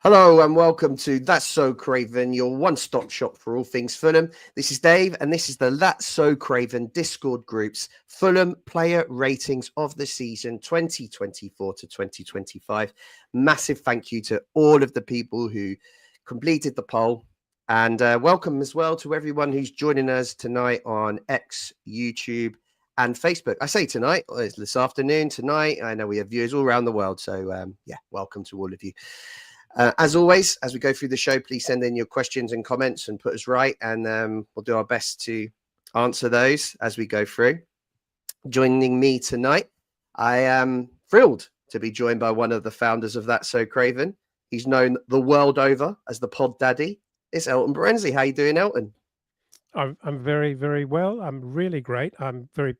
Hello and welcome to That's So Craven, your one-stop shop for all things Fulham. This is Dave and this is the That's So Craven Discord group's Fulham player ratings of the season 2024 to 2025. Massive thank you to all of the people who completed the poll, and welcome as well to everyone who's joining us tonight on X, YouTube and Facebook. I say tonight, it's this afternoon, tonight. I know we have viewers all around the world, so welcome to all of you. As always, as we go through the show, please send in your questions and comments and put us right, and we'll do our best to answer those as we go through. Joining me tonight, I am thrilled to be joined by one of the founders of That's So Craven. He's known the world over as the Pod Daddy. It's Elton Berenzi. How you doing, Elton? I'm very, very well. I'm really great. I'm very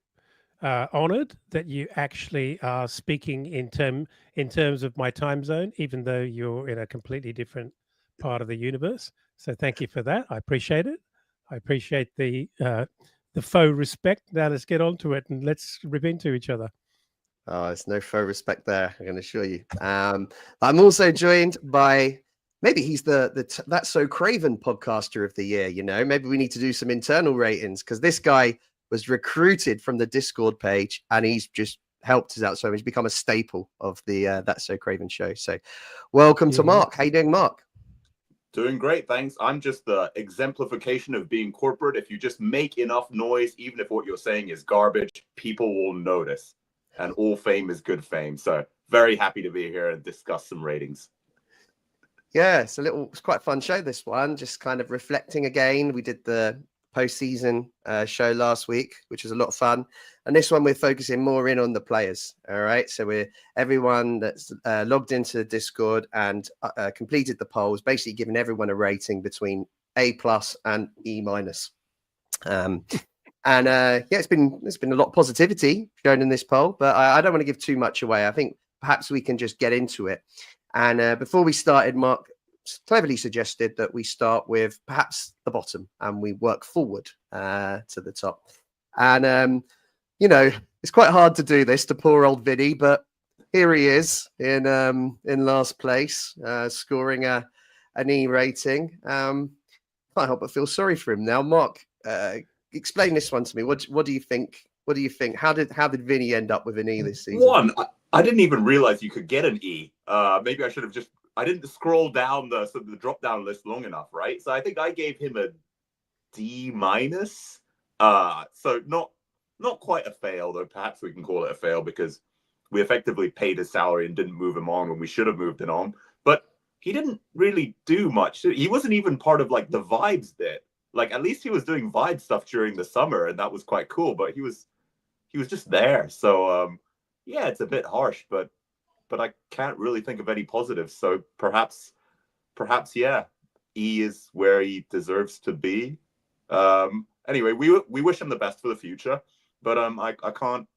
honored that you actually are speaking in terms of my time zone, even though you're in a completely different part of the universe. So thank you for that. I appreciate it. I appreciate the faux respect. Now let's get on to it and let's rip into each other. Oh, there's no faux respect there, I can assure you. I'm also joined by, maybe he's the That's So Craven podcaster of the year. You know, maybe we need to do some internal ratings, because this guy was recruited from the Discord page and he's just helped us out so much. He's become a staple of the That's So Craven show. So welcome to Mark. How you doing, Mark? Doing great, thanks. I'm just the exemplification of being corporate. If you just make enough noise, even if what you're saying is garbage, people will notice. And all fame is good fame. So very happy to be here and discuss some ratings. Yeah, it's quite a fun show, this one. Just kind of reflecting again. We did the postseason show last week, which was a lot of fun. And this one, we're focusing more in on the players. All right. So everyone that's logged into the Discord and completed the polls, basically giving everyone a rating between A+ and E-. It's been a lot of positivity shown in this poll, but I don't want to give too much away. I think perhaps we can just get into it. And before we started, Mark cleverly suggested that we start with perhaps the bottom and we work forward to the top. And it's quite hard to do this to poor old Vinny, but here he is in last place, scoring an E rating. Can't help but feel sorry for him now. Mark, explain this one to me. What do you think? What do you think? How did Vinny end up with an E this season? I didn't even realize you could get an E. Maybe I should have I didn't scroll down the drop down list long enough, right? So I think I gave him a D-. So not quite a fail, though perhaps we can call it a fail because we effectively paid his salary and didn't move him on when we should have moved him on. But he didn't really do much. He wasn't even part of like the vibes bit. Like at least he was doing vibe stuff during the summer, and that was quite cool. But he was just there. So yeah, it's a bit harsh, but I can't really think of any positives. So perhaps, yeah, E is where he deserves to be. Anyway, we wish him the best for the future. But I can't,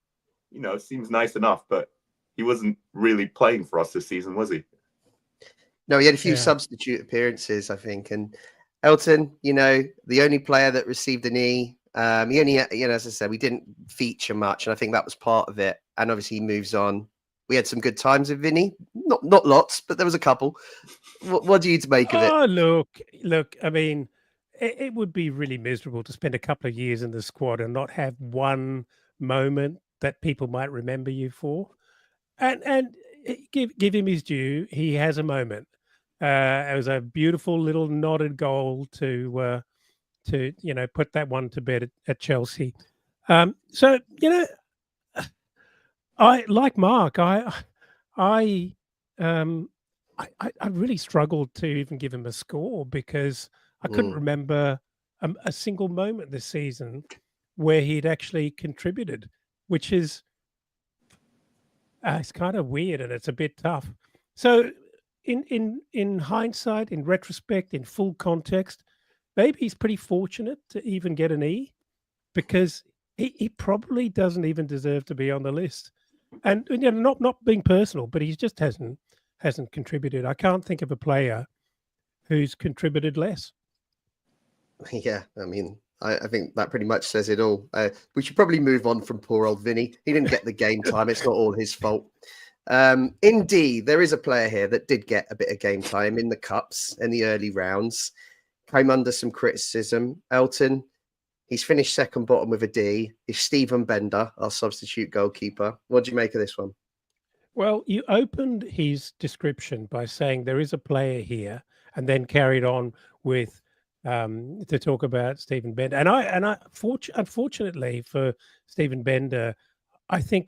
it seems nice enough, but he wasn't really playing for us this season, was he? No, he had a few substitute appearances, I think. And Elton, the only player that received an E. He only, as I said, we didn't feature much, and I think that was part of it. And obviously, he moves on. We had some good times with Vinny, not lots, but there was a couple. What do you make of it? Oh, look. I mean, it would be really miserable to spend a couple of years in the squad and not have one moment that people might remember you for. And give him his due. He has a moment. It was a beautiful little nodded goal to put that one to bed at Chelsea. So I like Mark. I really struggled to even give him a score because I couldn't remember a single moment this season where he'd actually contributed, which is it's kind of weird and it's a bit tough. So in hindsight, in retrospect, in full context, maybe he's pretty fortunate to even get an E because he probably doesn't even deserve to be on the list. And not being personal, but he just hasn't contributed. I can't think of a player who's contributed less. Yeah, I mean, I think that pretty much says it all. We should probably move on from poor old Vinny. He didn't get the game time. It's not all his fault. In D, there is a player here that did get a bit of game time in the cups in the early rounds. Came under some criticism. Elton, he's finished second bottom with a D. Is Stephen Bender, our substitute goalkeeper. What do you make of this one? Well, you opened his description by saying there is a player here, and then carried on with to talk about Stephen Bender. And unfortunately for Stephen Bender, I think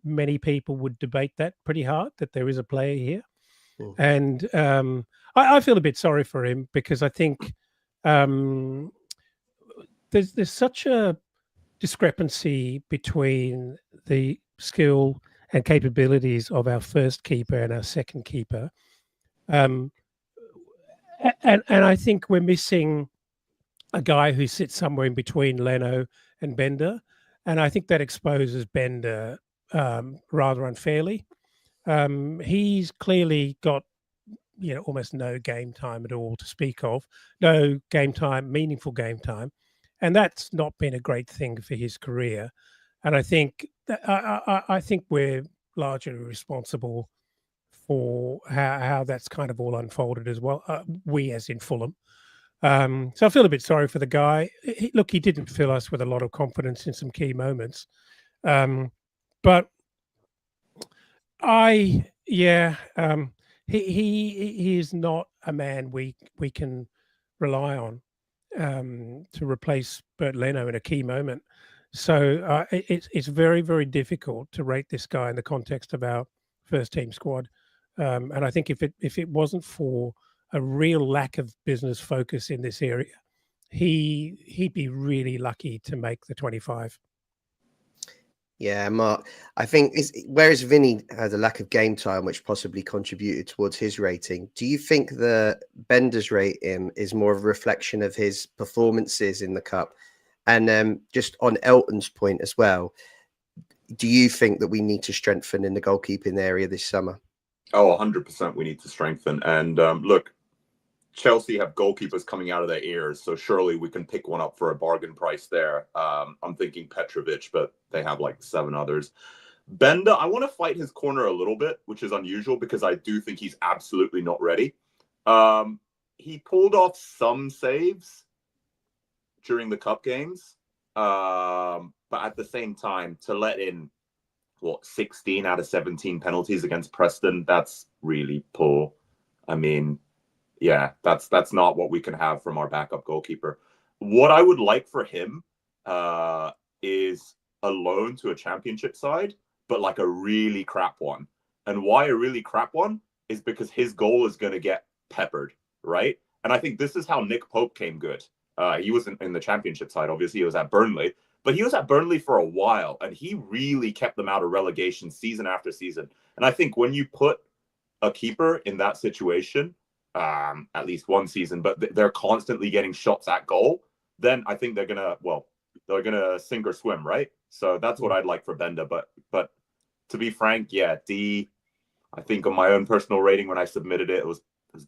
many people would debate that pretty hard, that there is a player here. And I feel a bit sorry for him, because I think there's such a discrepancy between the skill and capabilities of our first keeper and our second keeper. And I think we're missing a guy who sits somewhere in between Leno and Bender. And I think that exposes Bender rather unfairly. He's clearly got, almost no game time at all to speak of, no game time, meaningful game time. And that's not been a great thing for his career. And I think I think we're largely responsible for how that's kind of all unfolded as well. We, as in Fulham. So I feel a bit sorry for the guy. Look, he didn't fill us with a lot of confidence in some key moments. But he is not a man we can rely on to replace Bert Leno in a key moment. So it's very, very difficult to rate this guy in the context of our first team squad. And I think if it wasn't for a real lack of business focus in this area, he'd be really lucky to make the 25. Yeah, Mark, I think whereas Vinny had a lack of game time, which possibly contributed towards his rating, do you think the Bender's rating is more of a reflection of his performances in the Cup? And just on Elton's point as well, do you think that we need to strengthen in the goalkeeping area this summer? Oh, 100% we need to strengthen. And look, Chelsea have goalkeepers coming out of their ears, so surely we can pick one up for a bargain price there. I'm thinking Petrovic, but they have like 7 others. Bender, I want to fight his corner a little bit, which is unusual because I do think he's absolutely not ready. He pulled off some saves during the Cup games, but at the same time, to let in 16 out of 17 penalties against Preston, that's really poor. I mean, yeah, that's not what we can have from our backup goalkeeper. What I would like for him is a loan to a championship side, but like a really crap one. And why a really crap one is because his goal is going to get peppered, right? And I think this is how Nick Pope came good. He wasn't in the championship side, obviously. He was at Burnley. But he was at Burnley for a while, and he really kept them out of relegation season after season. And I think when you put a keeper in that situation, at least one season, but they're constantly getting shots at goal, then I think they're gonna sink or swim, right? So that's what I'd like for Bender. But to be frank, yeah, D. I think on my own personal rating when I submitted it, it was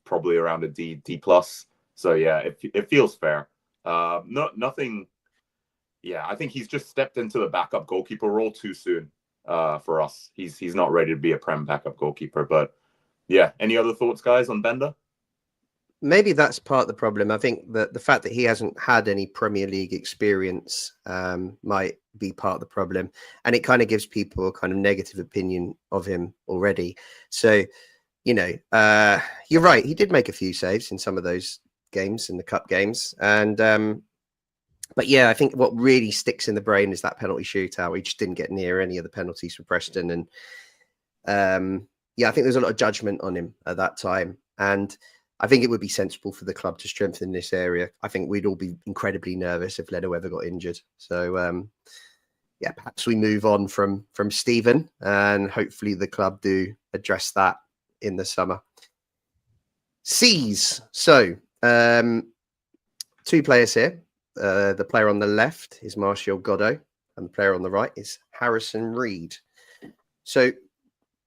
probably around a D plus. So yeah, it feels fair. Nothing. Yeah, I think he's just stepped into the backup goalkeeper role too soon for us. He's not ready to be a Prem backup goalkeeper. But yeah, any other thoughts, guys, on Bender? Maybe that's part of the problem. I think that the fact that he hasn't had any Premier League experience might be part of the problem. And it kind of gives people a kind of negative opinion of him already. So, you're right. He did make a few saves in some of those games, in the Cup games. And but yeah, I think what really sticks in the brain is that penalty shootout. He just didn't get near any of the penalties for Preston. And I think there's a lot of judgment on him at that time. And I think it would be sensible for the club to strengthen this area. I think we'd all be incredibly nervous if Leno ever got injured. So perhaps we move on from Stephen, and hopefully the club do address that in the summer. C's. So 2 players here. The player on the left is Martial Godot, and the player on the right is Harrison Reed. So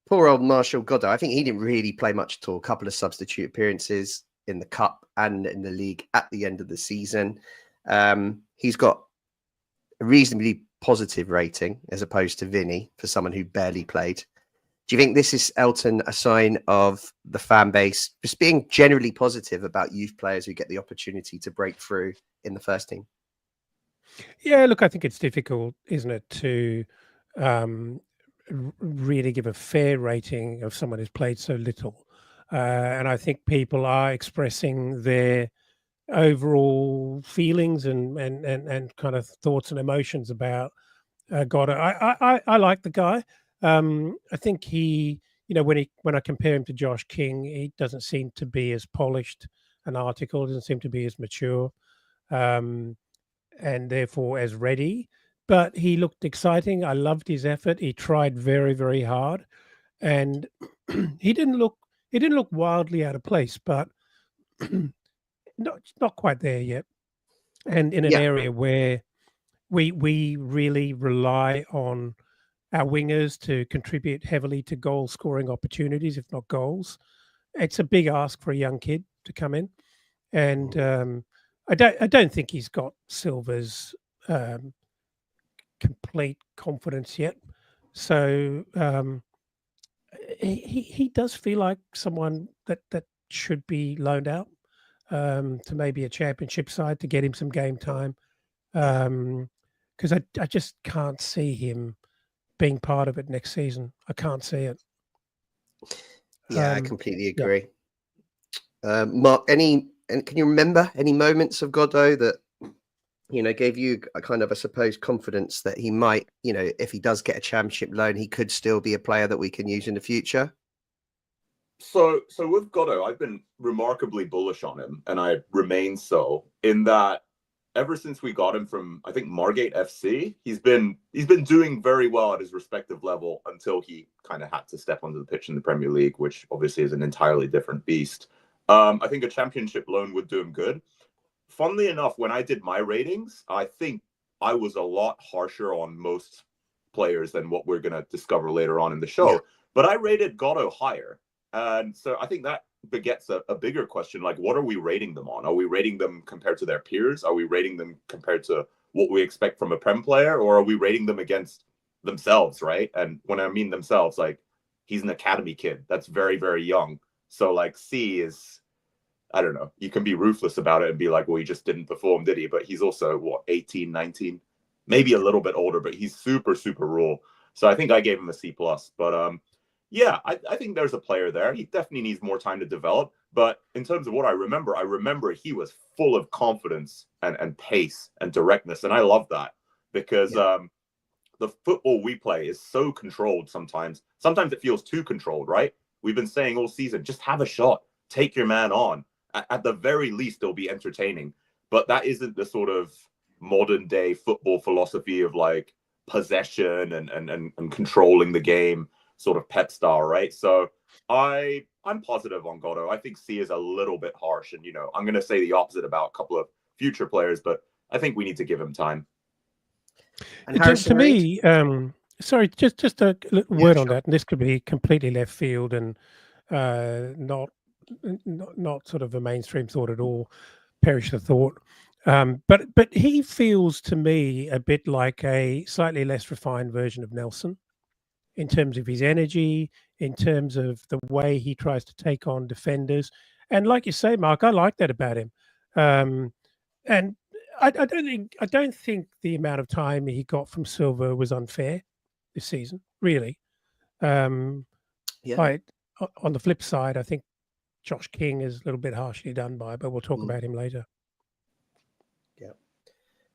poor old Martial Godot, I think he didn't really play much at all. A couple of substitute appearances in the Cup and in the league at the end of the season. He's got a reasonably positive rating as opposed to Vinny for someone who barely played. Do you think this is, Elton, a sign of the fan base just being generally positive about youth players who get the opportunity to break through in the first team? Yeah, look, I think it's difficult, isn't it, to really give a fair rating of someone who's played so little. And I think people are expressing their overall feelings and kind of thoughts and emotions about Goddard. I like the guy. I think he, when I compare him to Josh King, he doesn't seem to be as polished an article, doesn't seem to be as mature. And therefore as ready. But he looked exciting. I loved his effort. He tried very, very hard, and he didn't look wildly out of place, but not quite there yet. And in an Yeah. area where we really rely on our wingers to contribute heavily to goal scoring opportunities, if not goals, it's a big ask for a young kid to come in. And I don't think he's got Silva's complete confidence yet. So he does feel like someone that should be loaned out to maybe a championship side to get him some game time. Because I just can't see him being part of it next season. I can't see it. Yeah, I completely agree. Mark, and can you remember any moments of Godot that gave you a kind of, I suppose, confidence that he might, if he does get a championship loan, he could still be a player that we can use in the future? So with Godot, I've been remarkably bullish on him, and I remain so, in that ever since we got him from, I think, Margate FC, he's been doing very well at his respective level until he kind of had to step onto the pitch in the Premier League, which obviously is an entirely different beast. I think a championship loan would do him good. Funnily enough, when I did my ratings, I think I was a lot harsher on most players than what we're going to discover later on in the show. Yeah. But I rated Godot higher. And so I think that begets a bigger question, like, what are we rating them on? Are we rating them compared to their peers? Are we rating them compared to what we expect from a Prem player? Or are we rating them against themselves, right? And when I mean themselves, like, he's an academy kid that's very, very young. So, like, C is, I don't know, you can be ruthless about it and be like, well, he just didn't perform, did he? But he's also, 18, 19, maybe a little bit older, but he's super, super raw. So I think I gave him a C+. But yeah, I think there's a player there. He definitely needs more time to develop. But in terms of what I remember he was full of confidence and pace and directness. And I love that because the football we play is so controlled sometimes. Sometimes it feels too controlled, right? We've been saying all season, just have a shot, take your man on. At the very least, it'll be entertaining. But that isn't the sort of modern day football philosophy of like possession and controlling the game, sort of Pep style, right? So I'm positive on Godot. I think C is a little bit harsh, and I'm going to say the opposite about a couple of future players, but I think we need to give him time. And to me, sorry, just a word on that, and this could be completely left field and not sort of a mainstream thought at all. Perish the thought. But he feels to me a bit like a slightly less refined version of Nelson in terms of his energy, in terms of the way he tries to take on defenders. And like you say, Mark, I like that about him. And I don't think the amount of time he got from Silva was unfair this season, really. On the flip side, I think Josh King is a little bit harshly done by, but we'll talk about him later. Yeah.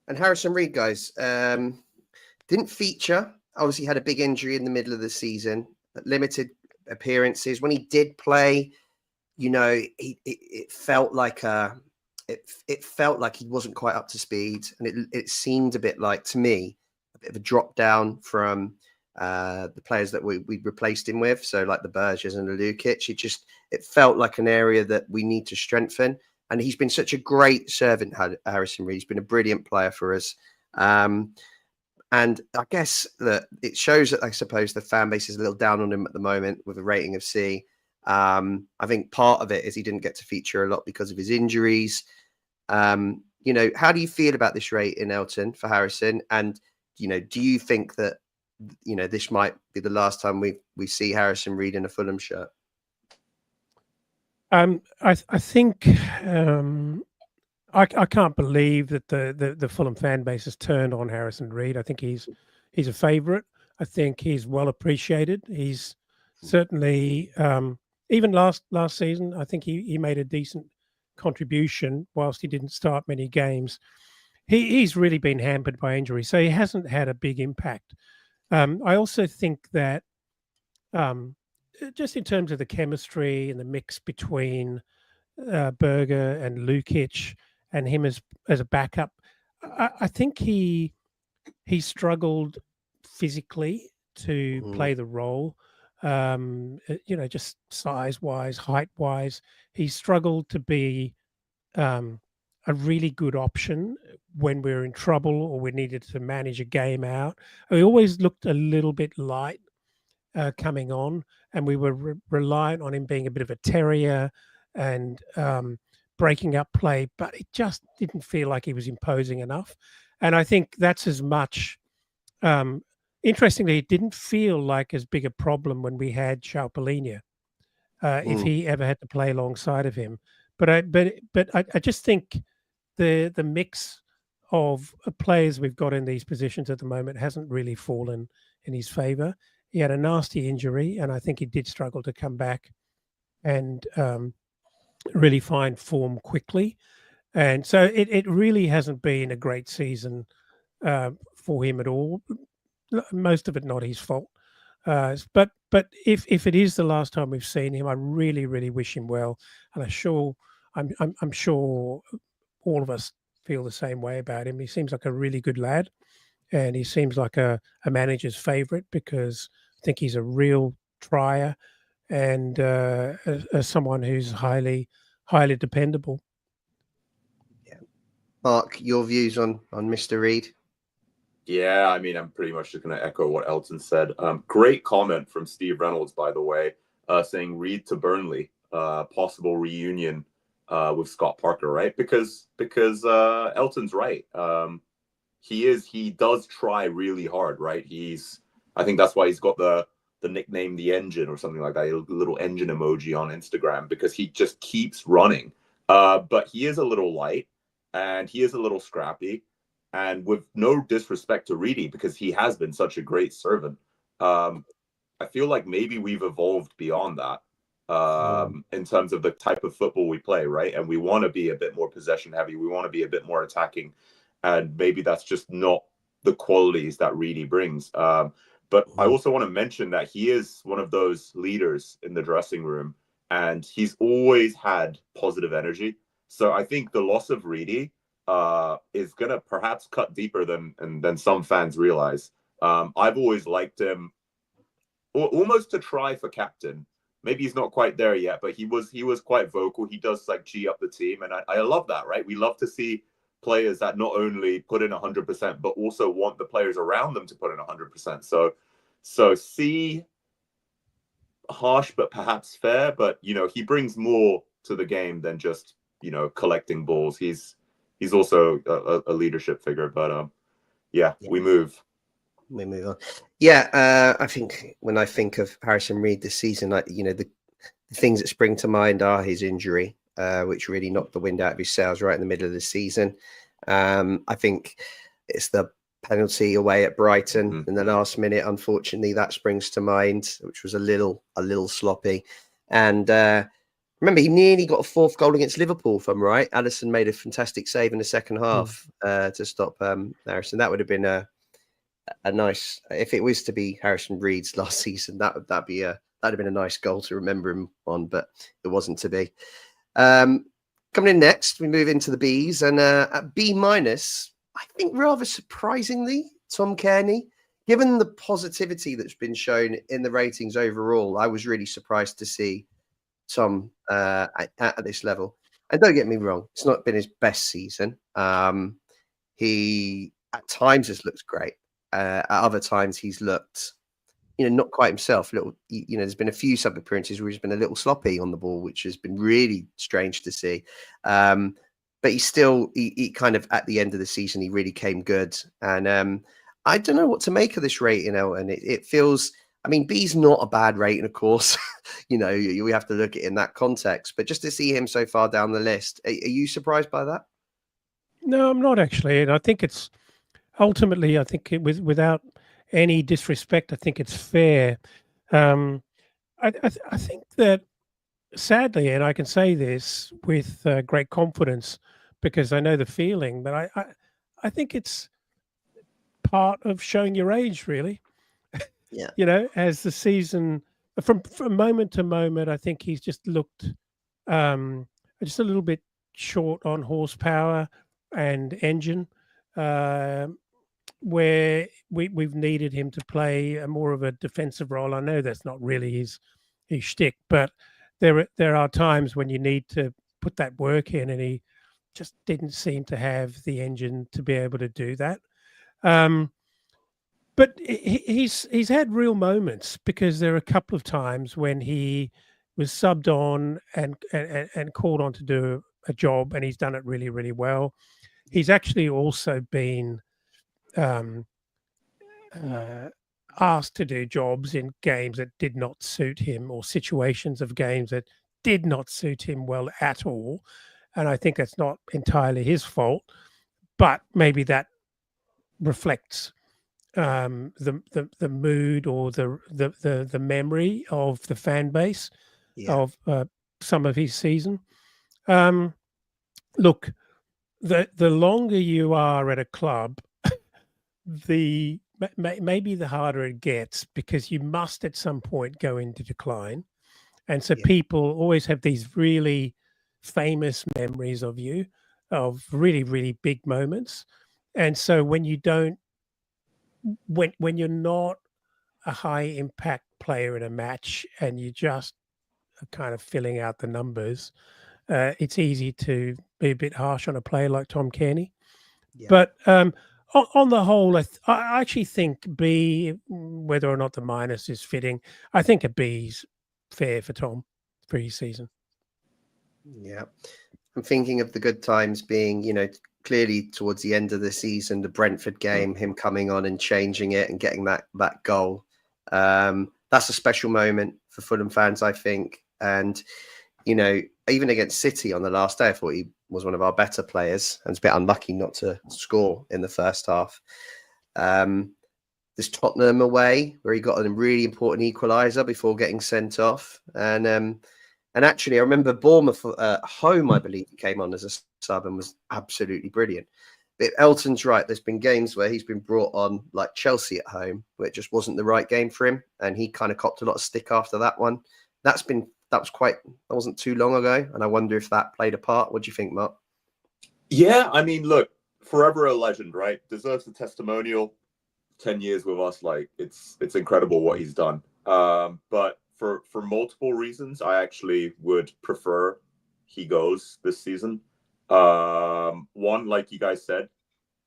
And Harrison Reed, guys, didn't feature. Obviously had a big injury in the middle of the season, limited appearances. When he did play, it felt like it felt like he wasn't quite up to speed. And it seemed a bit like, to me, a bit of a drop down from the players that we replaced him with. So like the Berges and the Lukic, it felt like an area that we need to strengthen. And he's been such a great servant, Harrison Reed. He's been a brilliant player for us. And I guess that it shows that, I suppose, the fan base is a little down on him at the moment with a rating of C. I think part of it is he didn't get to feature a lot because of his injuries. How do you feel about this rating, Elton, for Harrison? And, do you think that this might be the last time we see Harrison Reed in a Fulham shirt? I think I can't believe that the Fulham fan base has turned on Harrison Reed. I think he's a favourite. I think he's well appreciated. He's certainly even last season, I think he made a decent contribution whilst he didn't start many games. He's really been hampered by injury, so he hasn't had a big impact. I also think that just in terms of the chemistry and the mix between Berger and Lukic and him as a backup, I think he struggled physically to play the role. Just size-wise, height-wise, he struggled to be a really good option when we were in trouble or we needed to manage a game out. He always looked a little bit light coming on, and we were reliant on him being a bit of a terrier and breaking up play, but it just didn't feel like he was imposing enough. And I think that's as much. Interestingly, it didn't feel like as big a problem when we had Chaupolinia, if he ever had to play alongside of him. But I just think the mix of players we've got in these positions at the moment hasn't really fallen in his favour. He had a nasty injury, and I think he did struggle to come back and really find form quickly. And so it really hasn't been a great season for him at all. Most of it not his fault. But if it is the last time we've seen him, I really, really wish him well. And I'm sure all of us feel the same way about him. He seems like a really good lad, and he seems like a manager's favourite because I think he's a real trier and someone who's highly, highly dependable. Yeah, Mark, your views on Mr. Reed? Yeah, I mean, I'm pretty much just going to echo what Elton said. Great comment from Steve Reynolds, by the way, saying Reed to Burnley, possible reunion with Scott Parker, right? Because Elton's right. He does try really hard, right? I think that's why he's got the nickname The Engine or something like that, a little engine emoji on Instagram, because he just keeps running. But he is a little light and he is a little scrappy. And with no disrespect to Reedy, because he has been such a great servant, I feel like maybe we've evolved beyond that in terms of the type of football we play, right? And we want to be a bit more possession heavy. We want to be a bit more attacking. And maybe that's just not the qualities that Reedy brings. But I also want to mention that he is one of those leaders in the dressing room, and he's always had positive energy. So I think the loss of Reedy is going to perhaps cut deeper than some fans realize. I've always liked him almost to try for captain. Maybe he's not quite there yet, but he was quite vocal. He does like G up the team. And I love that, right? We love to see players that not only put in 100%, but also want the players around them to put in 100%. So C, harsh, but perhaps fair, but he brings more to the game than just, collecting balls. He's also a leadership figure, but yeah, we move on. Yeah, I think when I think of Harrison Reed this season, the things that spring to mind are his injury, which really knocked the wind out of his sails right in the middle of the season. I think it's the penalty away at Brighton in the last minute. Unfortunately, that springs to mind, which was a little sloppy. And remember, he nearly got a fourth goal against Liverpool, if I'm right. Alisson made a fantastic save in the second half to stop Harrison. That would have been a nice, if it was to be Harrison Reed's last season, that'd have been a nice goal to remember him on, but it wasn't to be. Coming in next, we move into the Bs, and at B-, I think rather surprisingly, Tom Cairney. Given the positivity that's been shown in the ratings overall, I was really surprised to see Tom at this level. And don't get me wrong, it's not been his best season. He at times has looked great. At other times he's looked, not quite himself. There's been a few sub appearances where he's been a little sloppy on the ball, which has been really strange to see. But he kind of at the end of the season, he really came good. And I don't know what to make of this rating, Elton. It feels, I mean, B's not a bad rating, of course. We have to look at it in that context. But just to see him so far down the list, are you surprised by that? No, I'm not actually, and I think it's ultimately, I think without any disrespect, I think it's fair. I think that sadly, and I can say this with great confidence because I know the feeling, but I think it's part of showing your age, really. Yeah. As the season from moment to moment, I think he's just looked just a little bit short on horsepower and engine, where we've needed him to play a more of a defensive role. I know that's not really his shtick, but there are times when you need to put that work in, and he just didn't seem to have the engine to be able to do that. But he's had real moments because there are a couple of times when he was subbed on and called on to do a job, and he's done it really, really well. He's actually also been asked to do jobs in games that did not suit him, or situations of games that did not suit him well at all. And I think that's not entirely his fault, but maybe that reflects the mood or the memory of the fan base of some of his season. Look, the longer you are at a club, maybe the harder it gets, because you must at some point go into decline, and so people always have these really famous memories of you, of really, really big moments. And so when you don't, when you're not a high impact player in a match and you just are kind of filling out the numbers, it's easy to be a bit harsh on a player like Tom Cairney. But on the whole, I actually think B, whether or not the minus is fitting, I think a B's fair for Tom for his season. Yeah. I'm thinking of the good times being, clearly towards the end of the season, the Brentford game, him coming on and changing it and getting that goal. That's a special moment for Fulham fans, I think. And, even against City on the last day, I thought he was one of our better players and was a bit unlucky not to score in the first half. This Tottenham away, where he got a really important equaliser before getting sent off. And actually, I remember Bournemouth home, I believe he came on as a sub and was absolutely brilliant. But Elton's right. There's been games where he's been brought on, like Chelsea at home, where it just wasn't the right game for him. And he kind of copped a lot of stick after that one. That wasn't too long ago. And I wonder if that played a part. What do you think, Mark? Yeah, I mean, look, forever a legend, right? Deserves a testimonial. 10 years with us, like it's incredible what he's done. But for multiple reasons, I actually would prefer he goes this season. One, like you guys said,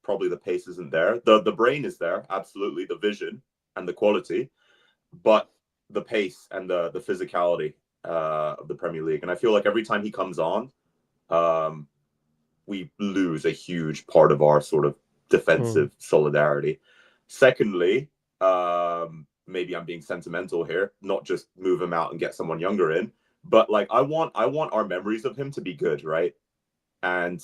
probably the pace isn't there. The brain is there, absolutely, the vision and the quality, but the pace and the physicality of the Premier League. And I feel like every time he comes on, we lose a huge part of our sort of defensive solidarity. Secondly, maybe I'm being sentimental here, not just move him out and get someone younger in, but like I want our memories of him to be good, right? And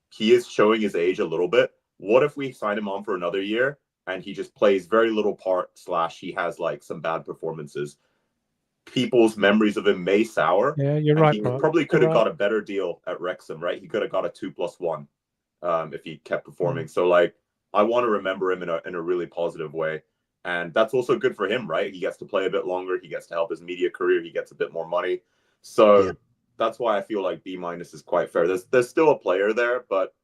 he is showing his age a little bit. What if we sign him on for another year and he just plays very little part / he has like some bad performances? People's memories of him may sour. Yeah, you're right. He probably could have got a better deal at Wrexham, right? He could have got a 2+1 if he kept performing. So like, I want to remember him in a really positive way. And that's also good for him, right? He gets to play a bit longer. He gets to help his media career. He gets a bit more money. So that's why I feel like B- is quite fair. There's still a player there, but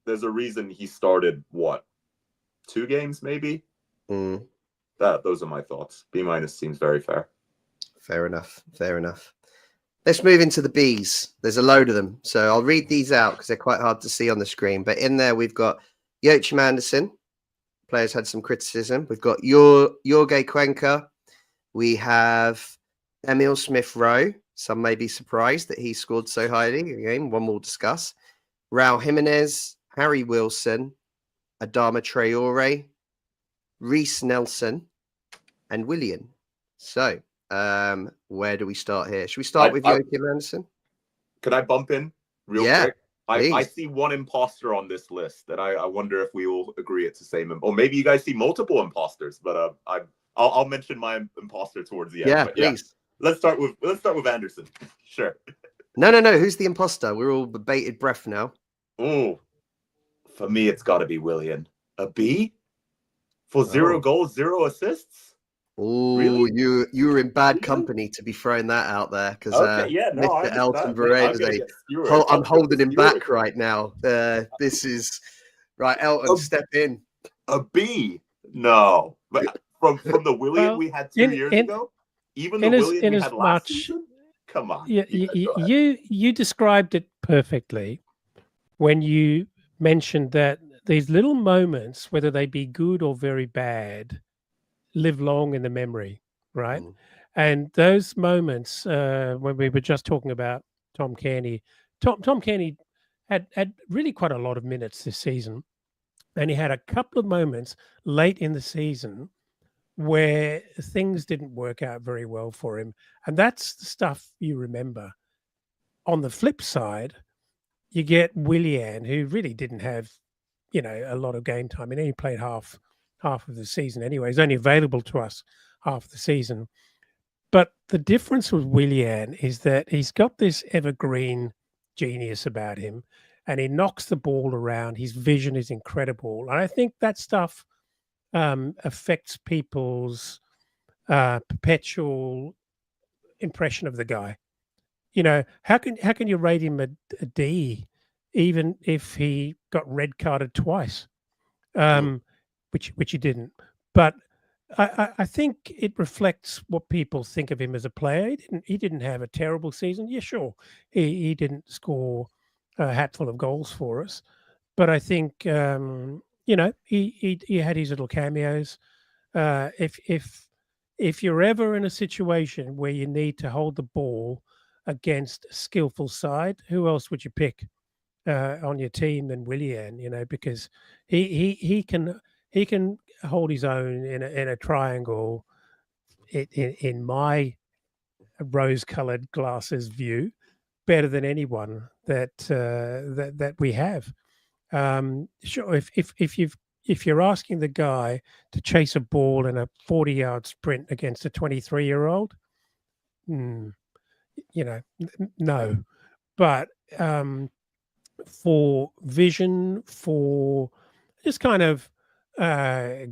there's a reason he started, 2 games maybe? Those are my thoughts. B- seems very fair. Fair enough. Let's move into the Bs. There's a load of them. So I'll read these out because they're quite hard to see on the screen. But in there, we've got Joachim Andersen. Players had some criticism. We've got Jorge Cuenca. We have Emil Smith-Rowe. Some may be surprised that he scored so highly. Again, one we'll discuss. Raul Jimenez, Harry Wilson, Adama Traore, Reece Nelson, and Willian. So, where do we start here? Should we start with Joachim Andersen? Can I bump in real quick? I see one imposter on this list, and I wonder if we will agree it's the same. Or maybe you guys see multiple imposters, but I'll mention my imposter towards the end. Yeah, but please. Let's start with Andersen. Sure. No. Who's the imposter? We're all bated breath now. Oh, for me, it's got to be Willian. A B for 0 goals, 0 assists. Oh, really? you were in bad company to be throwing that out there because Mr. Elton Verrey I'm holding him back right now. This is right. Elton, step in. A B? No, but from the Willian we had 2 years ago, even the Willian we had last season. Come on. You described it perfectly when you mentioned that these little moments, whether they be good or very bad, live long in the memory, right? And those moments, when we were just talking about Tom Cairney, Tom Cairney had really quite a lot of minutes this season, and he had a couple of moments late in the season where things didn't work out very well for him, and that's the stuff you remember. On the flip side, you get Willian, who really didn't have, a lot of game time. He only played half of the season anyway. He's only available to us half the season. But the difference with Willian is that he's got this evergreen genius about him, and he knocks the ball around. His vision is incredible. And I think that stuff affects people's perpetual impression of the guy. How can you rate him a D, even if he got red carded twice? Which he didn't. But I think it reflects what people think of him as a player. He didn't have a terrible season. Yeah, sure. He didn't score a hatful of goals for us. But I think he had his little cameos. If you're ever in a situation where you need to hold the ball against a skillful side, who else would you pick on your team than Willian? Because he can hold his own in a triangle in my rose-colored glasses view better than anyone that we have. Sure, if you're asking the guy to chase a ball in a 40-yard sprint against a 23-year-old, no. But for vision, for just kind of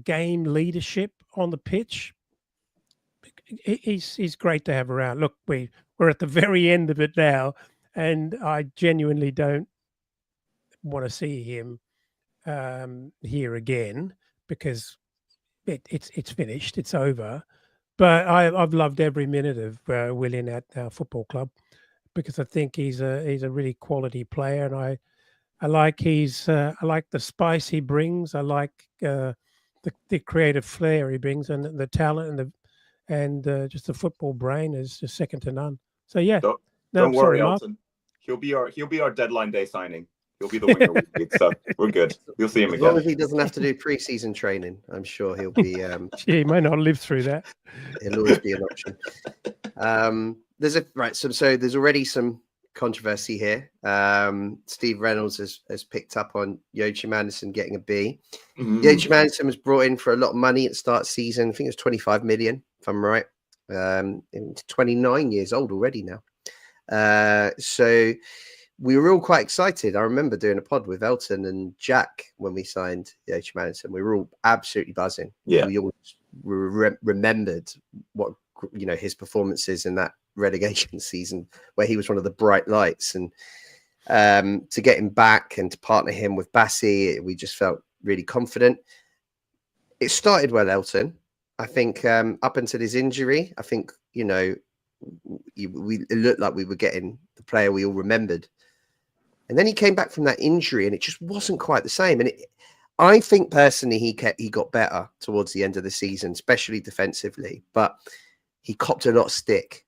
game leadership on the pitch, he's great to have around. Look, we're at the very end of it now, and I genuinely don't want to see him here again because it's finished, it's over. But I've loved every minute of Willian at our football club because I think he's a really quality player, and I like I like the spice he brings. I like the creative flair he brings, and the talent and just the football brain is just second to none. So yeah, don't worry, Elton. He'll be our deadline day signing. He'll be the winger we need, so we're good. You'll see him again. As long as he doesn't have to do pre-season training, I'm sure he'll be. He might not live through that. He'll always be an option. So there's already some controversy here. Steve Reynolds has picked up on Joachim Andersen getting a B. Joachim Andersen was brought in for a lot of money at the start of the season. I think it was 25 million, if I'm right. 29 years old already now. So we were all quite excited. I remember doing a pod with Elton and Jack when we signed Joachim Andersen. We were all absolutely buzzing. Yeah. We all remembered what his performances in that relegation season where he was one of the bright lights, and to get him back and to partner him with Bassi, we just felt really confident. It started well, Elton. I think up until his injury, I think it looked like we were getting the player we all remembered, and then he came back from that injury and it just wasn't quite the same. And I think personally he got better towards the end of the season, especially defensively, but he copped a lot of stick.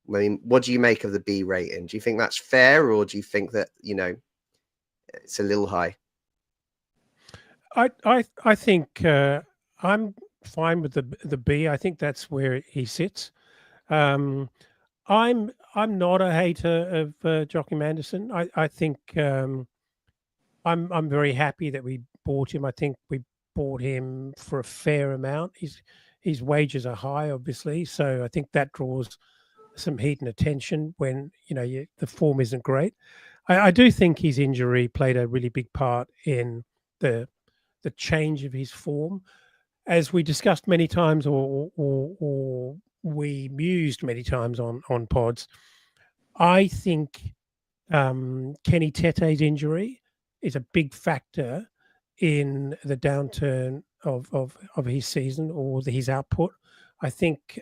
I mean, what do you make of the B rating? Do you think that's fair, or do you think that it's a little high? I think I'm fine with the B. I think that's where he sits. Um, I'm not a hater of Joachim Anderson. I think I'm very happy that we bought him. I think we bought him for a fair amount. His wages are high, obviously, so I think that draws some heat and attention when the form isn't great. I do think his injury played a really big part in the change of his form, as we discussed many times, or we mused many times on pods. I think Kenny Tete's injury is a big factor in the downturn of his season or his output. I think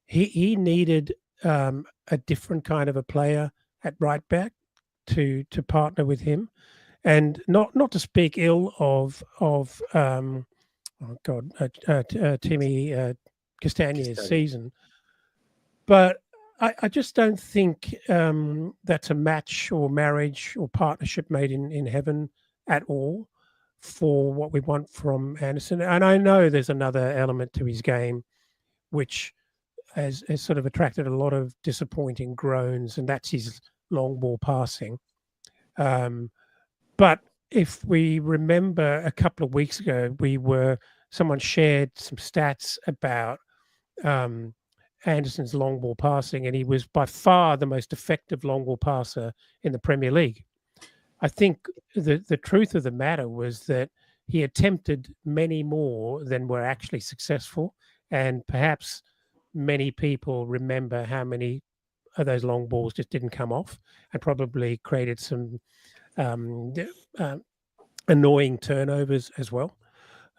he needed a different kind of a player at right back to partner with him, and not to speak ill of Timmy Castagne's season, but I just don't think that's a match or marriage or partnership made in heaven at all for what we want from Anderson. And I know there's another element to his game which has sort of attracted a lot of disappointing groans, and that's his long ball passing. But if we remember a couple of weeks ago, someone shared some stats about Anderson's long ball passing, and he was by far the most effective long ball passer in the Premier League. I think the truth of the matter was that he attempted many more than were actually successful, and perhaps many people remember how many of those long balls just didn't come off and probably created some annoying turnovers as well.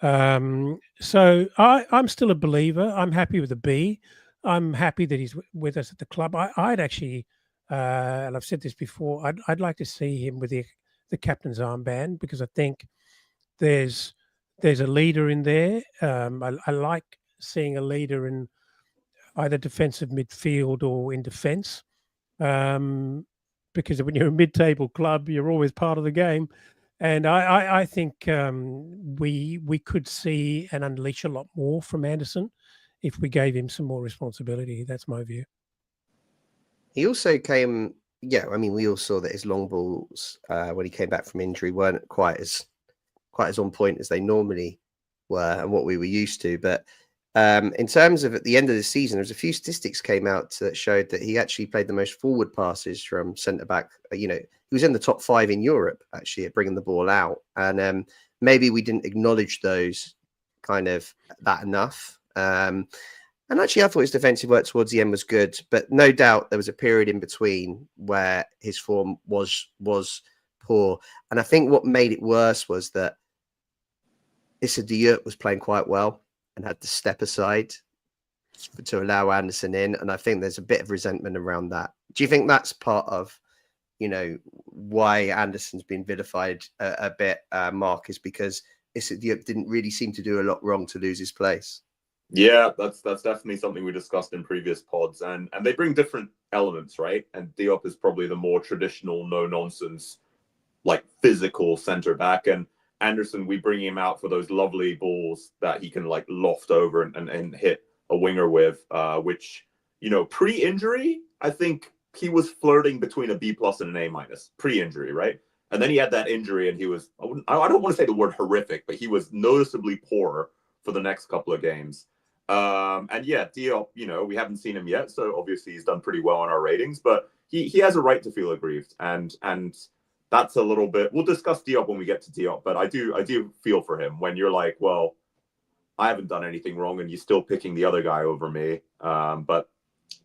So I'm still a believer. I'm happy with the B. I'm happy that he's with us at the club. I'd actually, and I've said this before, I'd like to see him with the captain's armband, because I think there's a leader in there. I like seeing a leader in either defensive midfield or in defence, because when you're a mid-table club, you're always part of the game. And I think we could see and unleash a lot more from Anderson if we gave him some more responsibility. That's my view. He also came, we all saw that his long balls when he came back from injury weren't quite as on point as they normally were and what we were used to. But in terms of at the end of the season, there was a few statistics came out that showed that he actually played the most forward passes from centre back. He was in the top 5 in Europe actually at bringing the ball out, and maybe we didn't acknowledge those that enough. And actually, I thought his defensive work towards the end was good, but no doubt there was a period in between where his form was poor. And I think what made it worse was that Issa Diop was playing quite well and had to step aside to allow Anderson in. And I think there's a bit of resentment around that. Do you think that's part of, why Anderson's been vilified a bit, Mark, is because Issa Diop didn't really seem to do a lot wrong to lose his place? Yeah, that's definitely something we discussed in previous pods, and they bring different elements, right? And Diop is probably the more traditional, no nonsense, like physical center back, and Anderson, we bring him out for those lovely balls that he can like loft over and hit a winger with, which pre-injury, I think he was flirting between a B+ and an A- pre-injury, right? And then he had that injury, and he was I don't want to say the word horrific, but he was noticeably poorer for the next couple of games. And yeah, Diop, we haven't seen him yet, so obviously he's done pretty well on our ratings, but he has a right to feel aggrieved, and that's a little bit. We'll discuss Diop when we get to Diop, but I do feel for him when you're like, well, I haven't done anything wrong, and you're still picking the other guy over me. But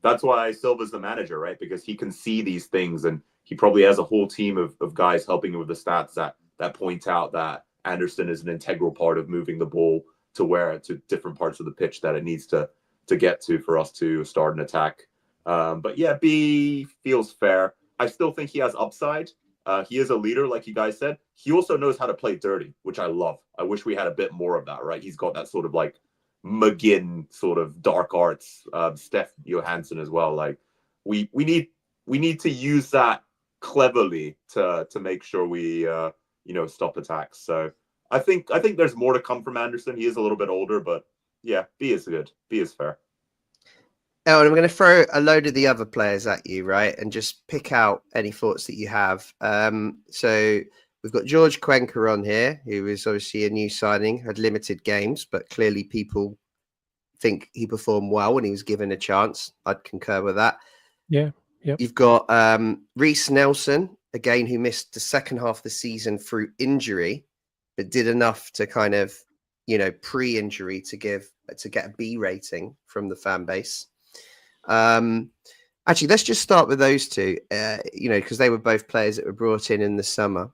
that's why Silva's the manager, right? Because he can see these things, and he probably has a whole team of guys helping him with the stats that point out that Anderson is an integral part of moving the ball to different parts of the pitch that it needs to get to for us to start an attack. But yeah, B feels fair. I still think he has upside. He is a leader, like you guys said. He also knows how to play dirty, which I love. I wish we had a bit more of that, right? He's got that sort of like McGinn sort of dark arts, Steph Johansson as well. Like we need to use that cleverly to make sure we stop attacks. So I think there's more to come from Anderson. He is a little bit older, but yeah, B is good. B is fair. Oh, and I'm going to throw a load of the other players at you, right? And just pick out any thoughts that you have. So we've got George Cuenca on here, who is obviously a new signing, had limited games, but clearly people think he performed well when he was given a chance. I'd concur with that. Yeah. Yep. You've got Reece Nelson, again, who missed the second half of the season through injury, but did enough to kind of, pre-injury to get a B rating from the fan base. Actually, let's just start with those two, because they were both players that were brought in the summer.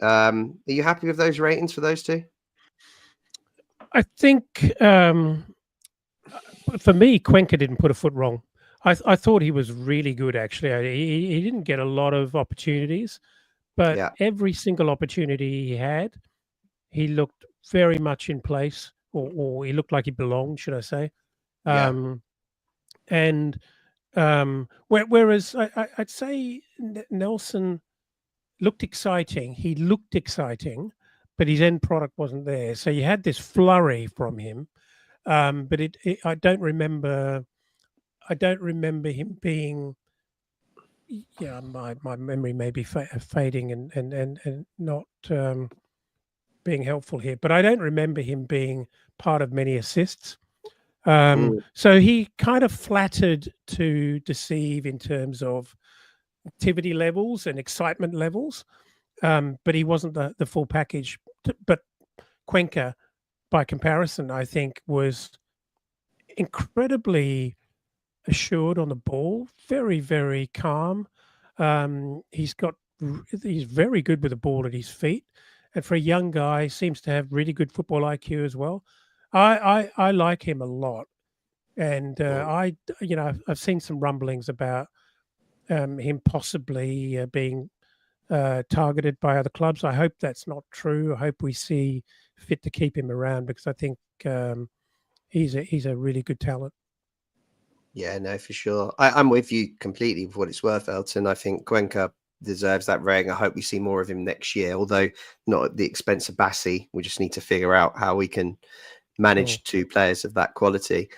Are you happy with those ratings for those two? I think for me, Cuenca didn't put a foot wrong. I thought he was really good, actually. He didn't get a lot of opportunities, but every single opportunity he had, he looked very much in place, or he looked like he belonged, should I say. And whereas I'd say Nelson looked exciting. He looked exciting, but his end product wasn't there. So you had this flurry from him, but I don't remember him being. Yeah, my memory may be fading and not being helpful here, but I don't remember him being part of many assists. So he kind of flattered to deceive in terms of activity levels and excitement levels, but he wasn't the full package. But Cuenca, by comparison, I think was incredibly assured on the ball, very, very calm. He's very good with the ball at his feet, and for a young guy, seems to have really good football IQ as well. I like him a lot, and I've seen some rumblings about him possibly being targeted by other clubs. I hope that's not true. I hope we see fit to keep him around, because I think he's a really good talent. Yeah, no, for sure. I'm with you completely for what it's worth, Elton. I think Cuenca deserves that rating. I hope we see more of him next year, although not at the expense of Bassi. We just need to figure out how we can manage two players of that quality.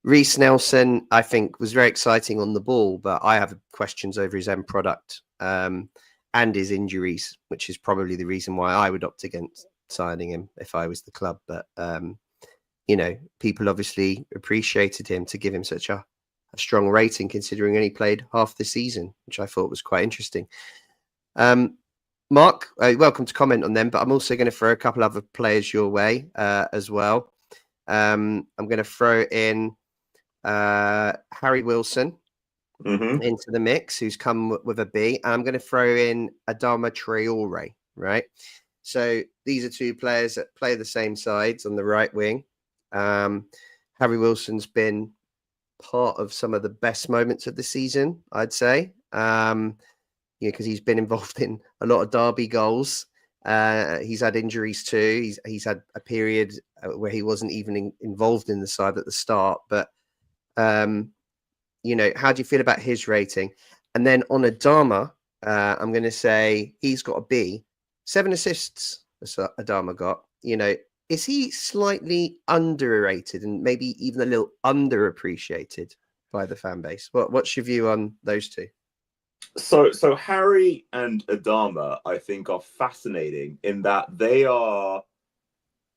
Reece Nelson, I think, was very exciting on the ball, but I have questions over his end product and his injuries, which is probably the reason why I would opt against signing him if I was the club. But, people obviously appreciated him to give him such a strong rating, considering he only played half the season, which I thought was quite interesting. Mark, welcome to comment on them, but I'm also going to throw a couple other players your way as well. I'm going to throw in Harry Wilson into the mix, who's come with a B. And I'm going to throw in Adama Traore, right? So these are two players that play the same sides on the right wing. Harry Wilson's been part of some of the best moments of the season, I'd say, because he's been involved in a lot of derby goals. He's had injuries too. He's had a period where he wasn't even involved in the side at the start. But how do you feel about his rating? And then on Adama, I'm going to say he's got a B. 7 assists Adama got. Is he slightly underrated and maybe even a little underappreciated by the fan base? What's your view on those two? So Harry and Adama, I think, are fascinating in that they are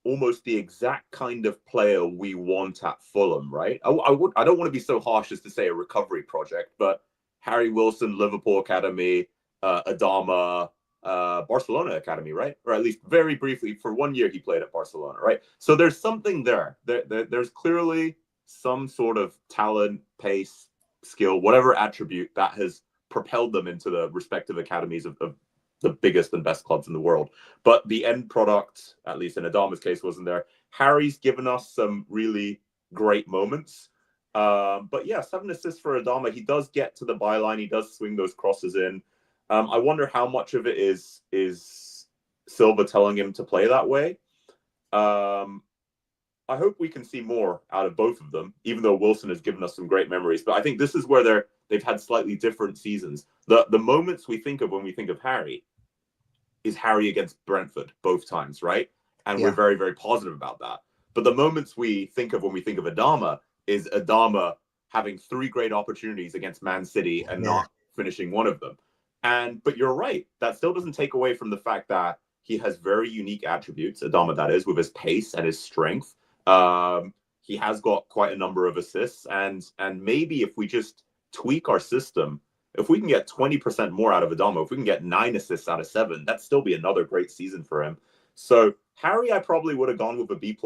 almost the exact kind of player we want at Fulham, right? I don't want to be so harsh as to say a recovery project, but Harry Wilson, Liverpool Academy, Adama, Barcelona Academy, right? Or at least very briefly, for 1 year he played at Barcelona, right? So there's something there. There's clearly some sort of talent, pace, skill, whatever attribute that has propelled them into the respective academies of the biggest and best clubs in the world. But the end product, at least in Adama's case, wasn't there. Harry's given us some really great moments. But yeah, 7 assists for Adama. He does get to the byline. He does swing those crosses in. I wonder how much of it is Silva telling him to play that way. I hope we can see more out of both of them, even though Wilson has given us some great memories. But I think this is where they've had slightly different seasons. The moments we think of when we think of Harry is Harry against Brentford both times, right? and we're very, very positive about that. But the moments we think of when we think of Adama is Adama having 3 great opportunities against Man City and not finishing one of them. But you're right, that still doesn't take away from the fact that he has very unique attributes, Adama that is, with his pace and his strength. He has got quite a number of assists, and maybe if we just tweak our system, if we can get 20% more out of Adama, if we can get 9 assists out of 7, that'd still be another great season for him. So Harry, I probably would have gone with a B+,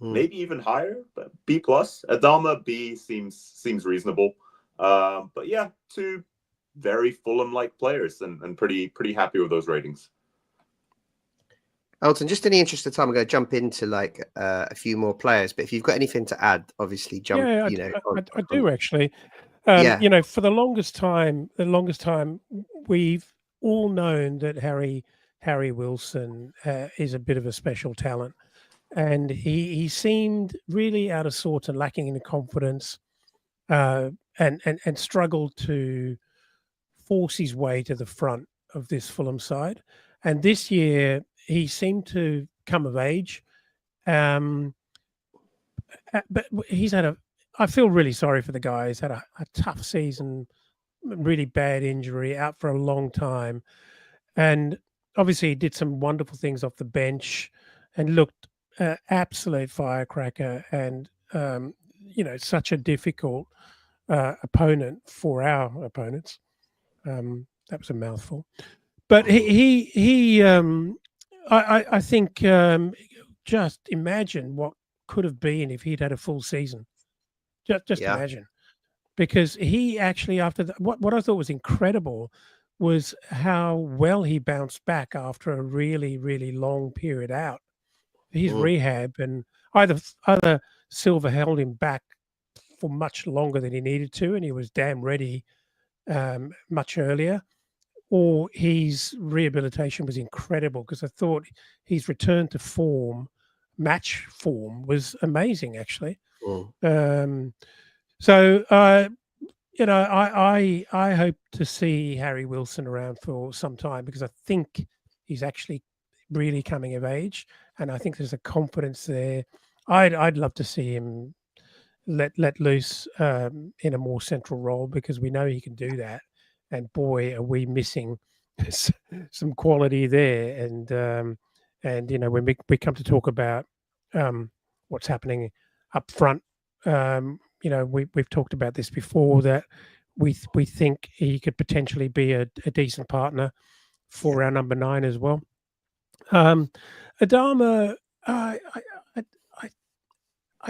maybe even higher, but B+. Adama, B seems reasonable. But yeah, 2 very Fulham-like players, and pretty happy with those ratings. Elton, just in the interest of time, I'm going to jump into like a few more players. But if you've got anything to add, obviously jump. Yeah, I do actually. You know, for the longest time, we've all known that Harry Wilson is a bit of a special talent, and he seemed really out of sorts and lacking in confidence, and struggled to force his way to the front of this Fulham side. And this year, he seemed to come of age, but he's had I feel really sorry for the guy. He's had a tough season, really bad injury, out for a long time. And obviously he did some wonderful things off the bench and looked absolute firecracker, and, you know, such a difficult opponent for our opponents. That was a mouthful. But I think just imagine what could have been if he'd had a full season. Just imagine, because he actually, after what I thought was incredible was how well he bounced back after a really, really long period out. His rehab, and either Silva held him back for much longer than he needed to, and he was damn ready much earlier, or his rehabilitation was incredible, because I thought his return to form, match form, was amazing actually. So you know, I hope to see Harry Wilson around for some time, because I think he's actually really coming of age, and I think there's a confidence there. I'd love to see him let loose in a more central role, because we know he can do that. And boy, are we missing some quality there. And you know, when we come to talk about what's happening up front, you know, we've talked about this before, that we think he could potentially be a decent partner for our number 9 as well. Adama, I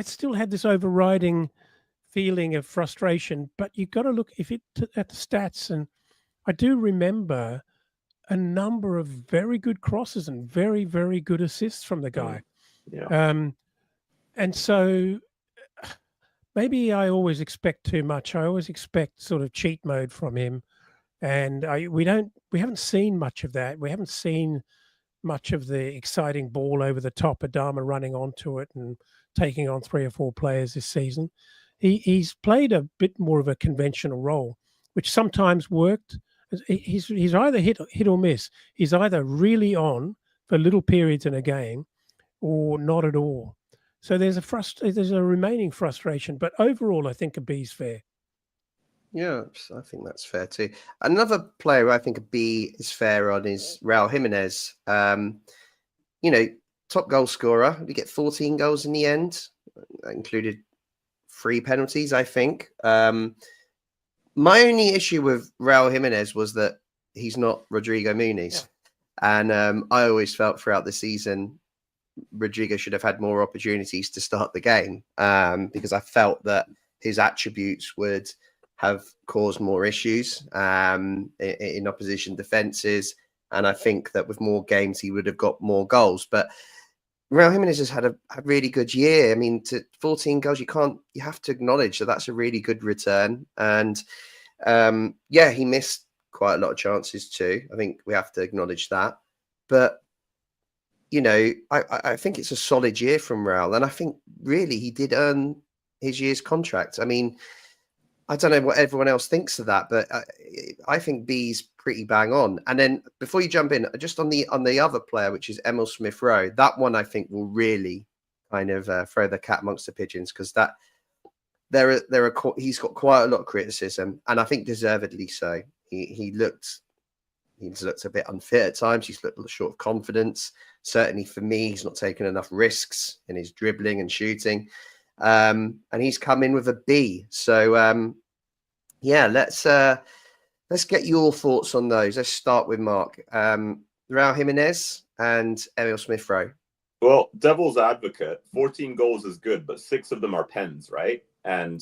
still had this overriding feeling of frustration, but you've got to look at the stats, and I do remember a number of very good crosses and very, very good assists from the guy. And so maybe I always expect too much. I always expect sort of cheat mode from him, and we haven't seen much of that. We haven't seen much of the exciting ball over the top, Adama running onto it and taking on 3 or 4 players this season. He's played a bit more of a conventional role, which sometimes worked. He's either hit or miss. He's either really on for little periods in a game, or not at all. So there's a remaining frustration, but overall, I think a B's fair. Yeah, I think that's fair too. Another player I think a B is fair on is Raul Jimenez. You know, top goal scorer. We get 14 goals in the end. That included 3 penalties, I think. My only issue with Raul Jimenez was that he's not Rodrigo Muniz. Yeah. And I always felt throughout the season, Rodrigo should have had more opportunities to start the game, because I felt that his attributes would have caused more issues in opposition defenses. And I think that with more games, he would have got more goals. But Raul Jimenez has had a really good year. I mean, to 14 goals, you have to acknowledge that that's a really good return. And yeah, he missed quite a lot of chances too. I think we have to acknowledge that. But, you know, I think it's a solid year from Raul. And I think really he did earn his year's contract. I mean, I don't know what everyone else thinks of that, but I think B's pretty bang on. And then before you jump in, just on the other player, which is Emil Smith Rowe, that one I think will really kind of throw the cat amongst the pigeons, because he's got quite a lot of criticism, and I think deservedly so. He's looked a bit unfit at times. He's looked short of confidence. Certainly for me, he's not taken enough risks in his dribbling and shooting. And he's come in with a B. So yeah, let's get your thoughts on those. Let's start with Mark. Raul Jimenez and Emil Smith Rowe. Well, devil's advocate, 14 goals is good, but 6 of them are pens, right? And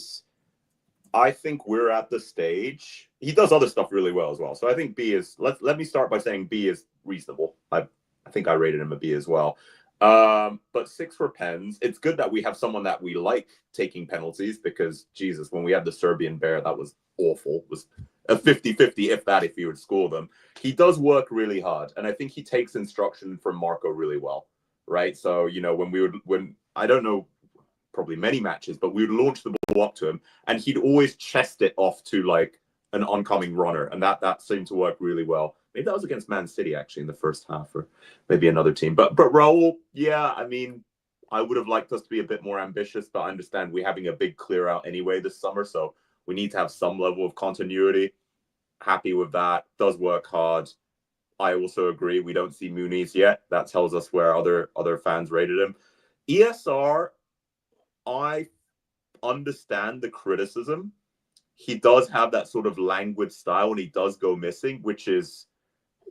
I think we're at the stage. He does other stuff really well as well. So I think B is. Let me start by saying B is reasonable. I think I rated him a B as well. But 6 for pens. It's good that we have someone that we like taking penalties, because Jesus, when we had the Serbian bear, that was awful. It was a 50-50, if he would score them. He does work really hard, and I think he takes instruction from Marco really well, right? So, you know, when I don't know, probably many matches, but we would launch the ball up to him, and he'd always chest it off to like an oncoming runner, and that seemed to work really well. Maybe that was against Man City, actually, in the first half, or maybe another team. But Raul, yeah, I mean, I would have liked us to be a bit more ambitious, but I understand we're having a big clear out anyway this summer, so we need to have some level of continuity. Happy with that. Does work hard. I also agree we don't see Muniz yet. That tells us where other fans rated him. ESR, I understand the criticism. He does have that sort of languid style, and he does go missing, which is,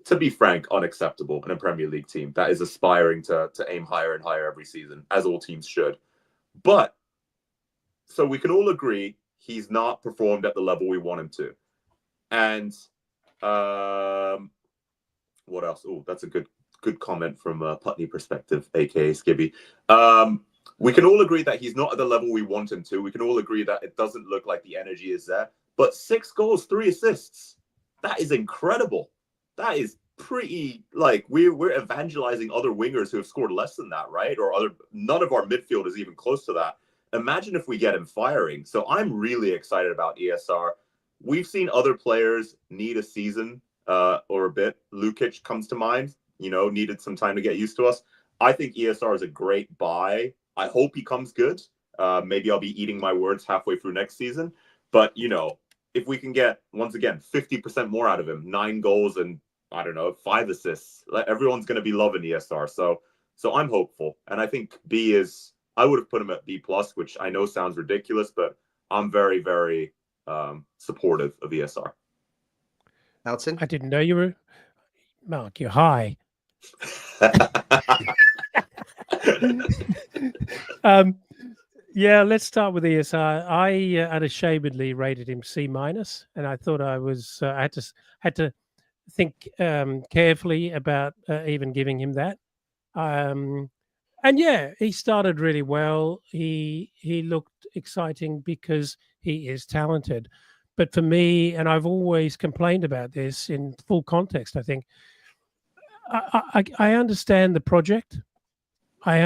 to be frank, unacceptable in a Premier League team that is aspiring to aim higher and higher every season, as all teams should. But so we can all agree he's not performed at the level we want him to. And what else? Oh, that's a good comment from a Putney perspective, aka Skibby. We can all agree that he's not at the level we want him to. We can all agree that it doesn't look like the energy is there. But 6 goals, 3 assists. That is incredible. That is pretty, like, we're evangelizing other wingers who have scored less than that, right? Or none of our midfield is even close to that. Imagine if we get him firing. So I'm really excited about ESR. We've seen other players need a season or a bit. Lukic comes to mind, needed some time to get used to us. I think ESR is a great buy. I hope he comes good. Maybe I'll be eating my words halfway through next season. But, if we can get, once again, 50% more out of him, 9 goals and, I don't know, 5 assists, everyone's going to be loving ESR. So I'm hopeful. And I think I would have put him at B+, which I know sounds ridiculous, but I'm very, very supportive of ESR. Alton? I didn't know you were, Mark, you're high. Yeah, let's start with ESR. I unashamedly rated him C-, and I thought I had to think carefully about even giving him that. And yeah, he started really well. He looked exciting because he is talented. But for me, and I've always complained about this in full context, I think, I understand the project. I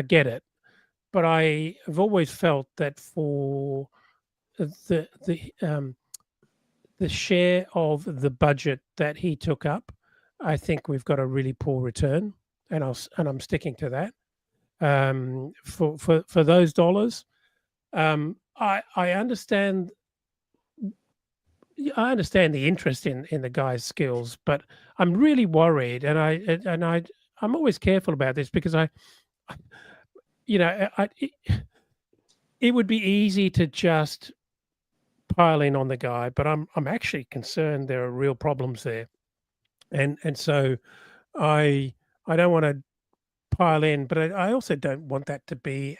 get it. But I have always felt that for the share of the budget that he took up, I think we've got a really poor return, and I'm sticking to that. For those dollars, I understand. I understand the interest in the guy's skills, but I'm really worried, and I'm always careful about this because it would be easy to just pile in on the guy, but I'm actually concerned there are real problems there, and so I don't want to pile in, but I also don't want that to be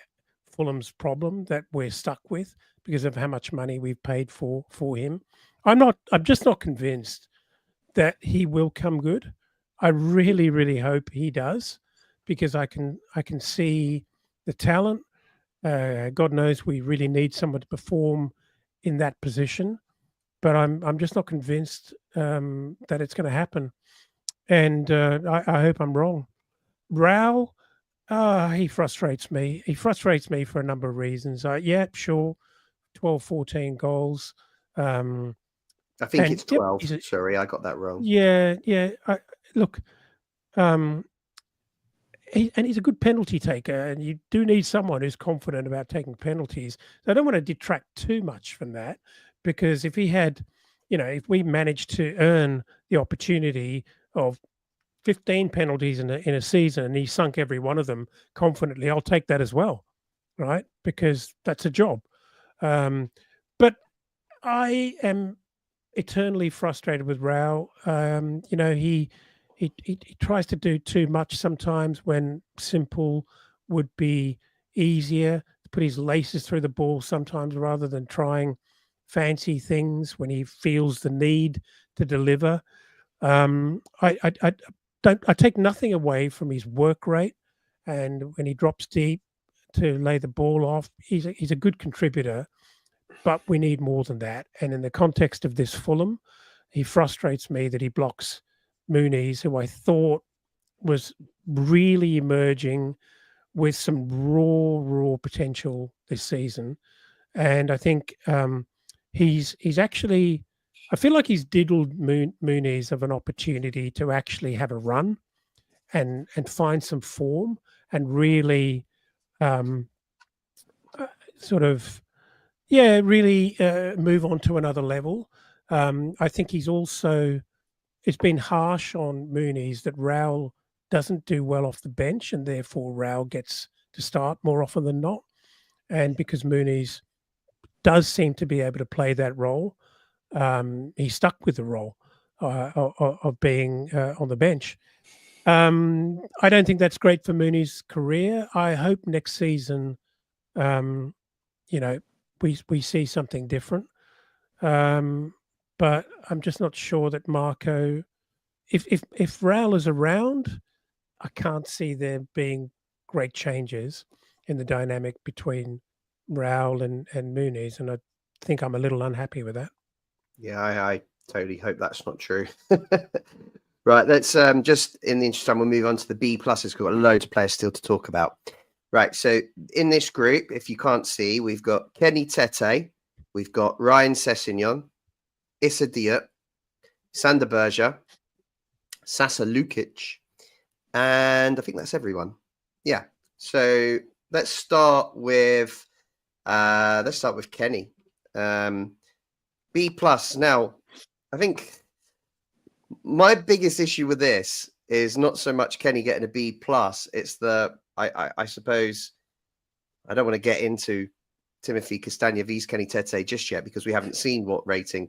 Fulham's problem that we're stuck with because of how much money we've paid for him. I'm just not convinced that he will come good. I really, really hope he does, because I can see the talent. God knows we really need someone to perform in that position, but I'm just not convinced that it's going to happen. And I hope I'm wrong. Raul, he frustrates me. He frustrates me for a number of reasons. Yeah, sure, 12, 14 goals. I think And it's 12. yep, Sorry, I got that wrong. yeah. Look, he's a good penalty taker, and you do need someone who's confident about taking penalties. So I don't want to detract too much from that, because if he had, if we managed to earn the opportunity of 15 penalties in a season and he sunk every one of them confidently, I'll take that as well, right? Because that's a job. But I am eternally frustrated with Rao. He tries to do too much sometimes when simple would be easier. To put his laces through the ball sometimes rather than trying fancy things when he feels the need to deliver. I take nothing away from his work rate, and when he drops deep to lay the ball off, he's a good contributor. But we need more than that. And in the context of this Fulham, he frustrates me that he blocks Muniz, who I thought was really emerging with some raw potential this season. And I think he's actually, I feel like he's diddled Muniz of an opportunity to actually have a run and find some form and really really move on to another level. I think he's also, it's been harsh on Muniz that Raul doesn't do well off the bench, and therefore Raul gets to start more often than not. And because Muniz does seem to be able to play that role, he's stuck with the role of being on the bench. I don't think that's great for Muni's career. I hope next season, we see something different. But I'm just not sure that Marco, if Raul is around, I can't see there being great changes in the dynamic between Raul and Muniz, and I think I'm a little unhappy with that. Yeah, I totally hope that's not true. Right, let's just in the interest of time, we'll move on to the B pluses. We've got loads of players still to talk about. Right, so in this group, if you can't see, we've got Kenny Tete, we've got Ryan Sessegnon, Issa Diop, Sander Berge, Sasa Lukic, and I think that's everyone. Yeah. So let's start with Kenny. B plus. Now, I think my biggest issue with this is not so much Kenny getting a B plus. It's I suppose I don't want to get into Timothy Castagna vs Kenny Tete just yet because we haven't seen what rating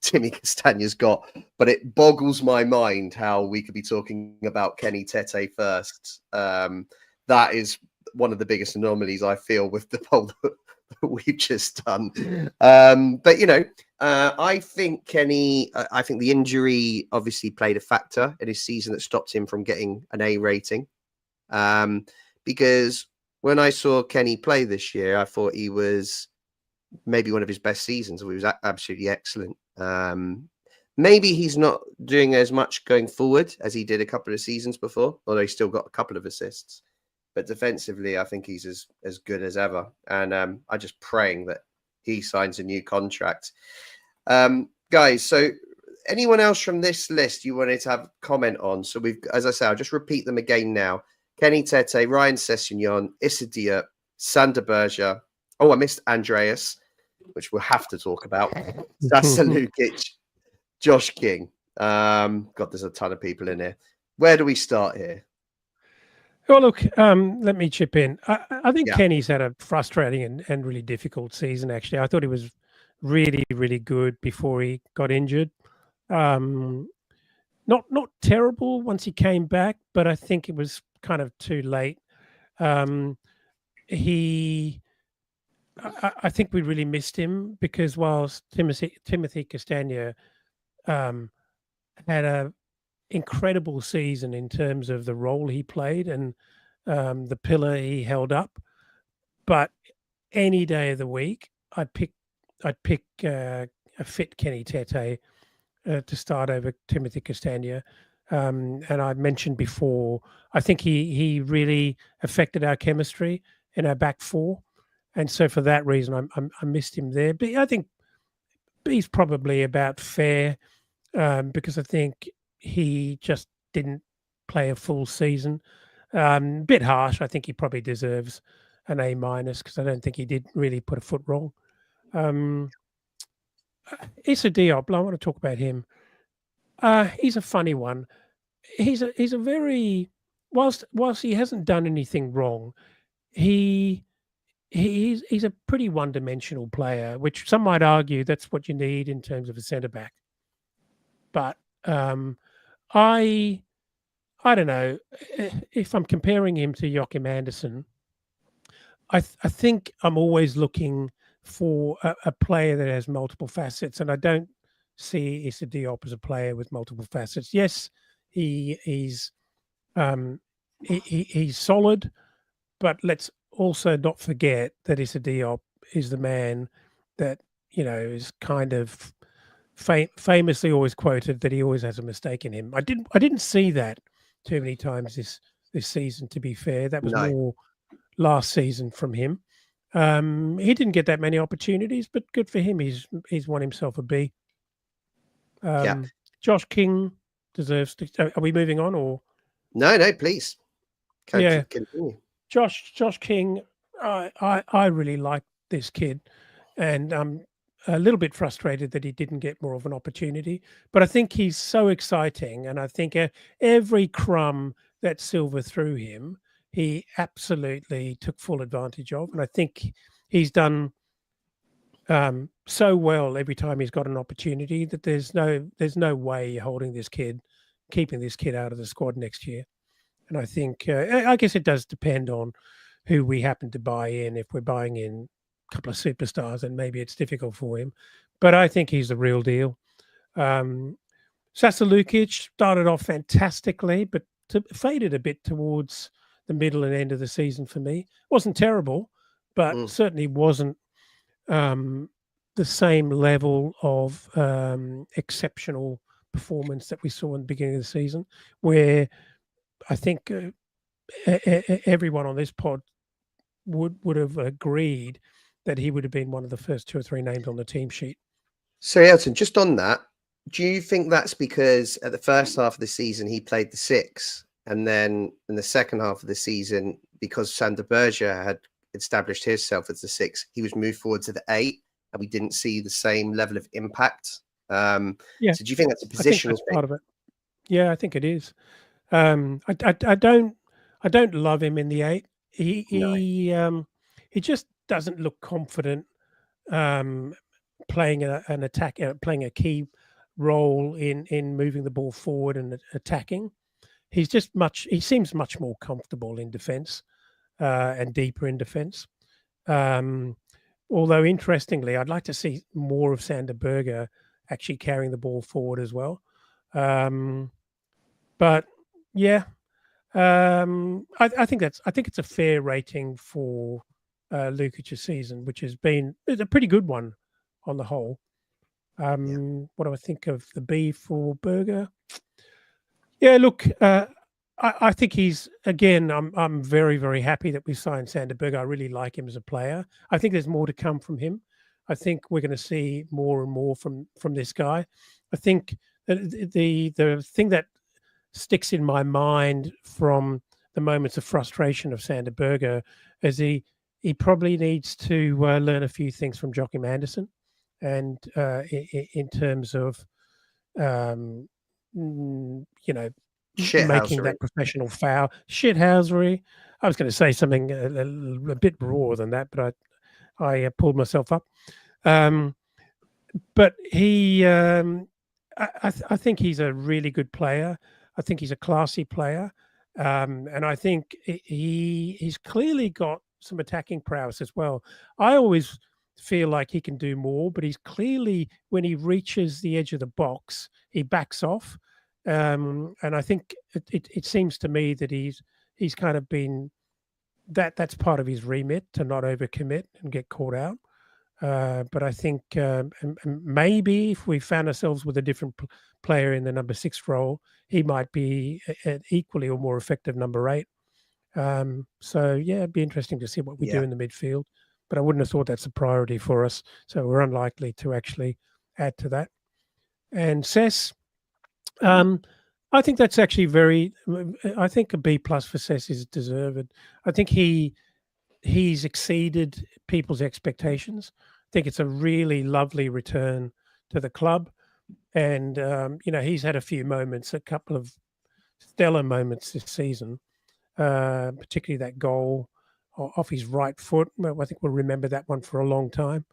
Timmy Castagna's got. But it boggles my mind how we could be talking about Kenny Tete first. That is one of the biggest anomalies I feel with the poll that we've just done. But I think Kenny. I think the injury obviously played a factor in his season that stopped him from getting an A rating. Because when I saw Kenny play this year, I thought he was maybe one of his best seasons. He was absolutely excellent. Maybe he's not doing as much going forward as he did a couple of seasons before, although he's still got a couple of assists. But defensively, I think he's as good as ever. And I'm just praying that he signs a new contract. Guys, so anyone else from this list you wanted to have comment on? So we've, as I say, I'll just repeat them again now. Kenny Tete, Ryan Sessegnon, Issa Diop, Sander Berge. Oh, I missed Andreas, which we'll have to talk about. Sasa Lukic, Josh King. God, there's a ton of people in here. Where do we start here? Well, look, let me chip in. I think Kenny's had a frustrating and really difficult season, actually. I thought he was really, really good before he got injured. Not terrible once he came back, but I think it was kind of too late. I think we really missed him because whilst Timothy Castagna had a incredible season in terms of the role he played and the pillar he held up, but any day of the week I'd pick a fit Kenny Tete to start over Timothy Castagna. And I mentioned before, I think he really affected our chemistry in our back four. and so for that reason, I missed him there. But I think B's probably about fair, because I think he just didn't play a full season. Bit harsh. I think he probably deserves an A- because I don't think he did really put a foot wrong. Issa Diop, I want to talk about him. He's a funny one. He's a very, whilst he hasn't done anything wrong, he's a pretty one-dimensional player, which some might argue that's what you need in terms of a centre back. But I don't know if I'm comparing him to Joachim Andersen. I think I'm always looking for a player that has multiple facets, and I don't see Issa Diop as a player with multiple facets. Yes, he's solid, but let's also not forget that Issa Diop is the man that is kind of famously always quoted that he always has a mistake in him. I didn't see that too many times this season. To be fair, that was more last season from him. He didn't get that many opportunities, but good for him. He's won himself a B. Josh King deserves to. Are we moving on or? No, please. Continue. Josh King, I really like this kid, and I'm a little bit frustrated that he didn't get more of an opportunity. But I think he's so exciting, and I think every crumb that Silva threw him, he absolutely took full advantage of, and I think he's done so well every time he's got an opportunity that there's no way you're keeping this kid out of the squad next year. And I think, I guess it does depend on who we happen to buy in. If we're buying in a couple of superstars, then maybe it's difficult for him. But I think he's the real deal. Sasa Lukic started off fantastically, but faded a bit towards the middle and end of the season for me. Wasn't terrible, but certainly wasn't the same level of exceptional performance that we saw in the beginning of the season, where I think everyone on this pod would have agreed that he would have been one of the first 2 or 3 names on the team sheet. So, Elton, just on that, do you think that's because at the first half of the season he played the 6, and then in the second half of the season, because Sander Berge had established himself as the 6, he was moved forward to the 8, and we didn't see the same level of impact? So do you think that's a positional thing? Part of it? Yeah, I think it is. I don't love him in the 8. He just doesn't look confident playing an attack, playing a key role in moving the ball forward and attacking. He seems much more comfortable in defense and deeper in defense. Although interestingly, I'd like to see more of Sander Berge actually carrying the ball forward as well. But yeah, I think it's a fair rating for Lukic's season, which it's a pretty good one on the whole. What do I think of the B for Berge? Yeah, look, I think he's, again, I'm very, very happy that we signed Sander Berge. I really like him as a player. I think there's more to come from him. I think we're going to see more and more from this guy. I think that the thing that sticks in my mind from the moments of frustration of Sander Berge is he probably needs to learn a few things from Joachim Andersen, and in terms of making that professional foul, shithousery. I was going to say something a bit rawer than that, but I pulled myself up. But he, I think he's a really good player. I think he's a classy player, and I think he's clearly got some attacking prowess as well. I always feel like he can do more, but he's clearly, when he reaches the edge of the box, he backs off. And I think it seems to me that he's kind of been that's part of his remit, to not overcommit and get caught out. But I think maybe if we found ourselves with a different player in the number 6 role, he might be an equally or more effective number 8. So yeah, it'd be interesting to see what we do in the midfield. but I wouldn't have thought that's a priority for us. So we're unlikely to actually add to that. And Cess, I think that's actually I think a B plus for Cess is deserved. I think he's exceeded people's expectations. I think it's a really lovely return to the club. And, he's had a few moments, a couple of stellar moments this season, particularly that goal off his right foot. Well, I think we'll remember that one for a long time.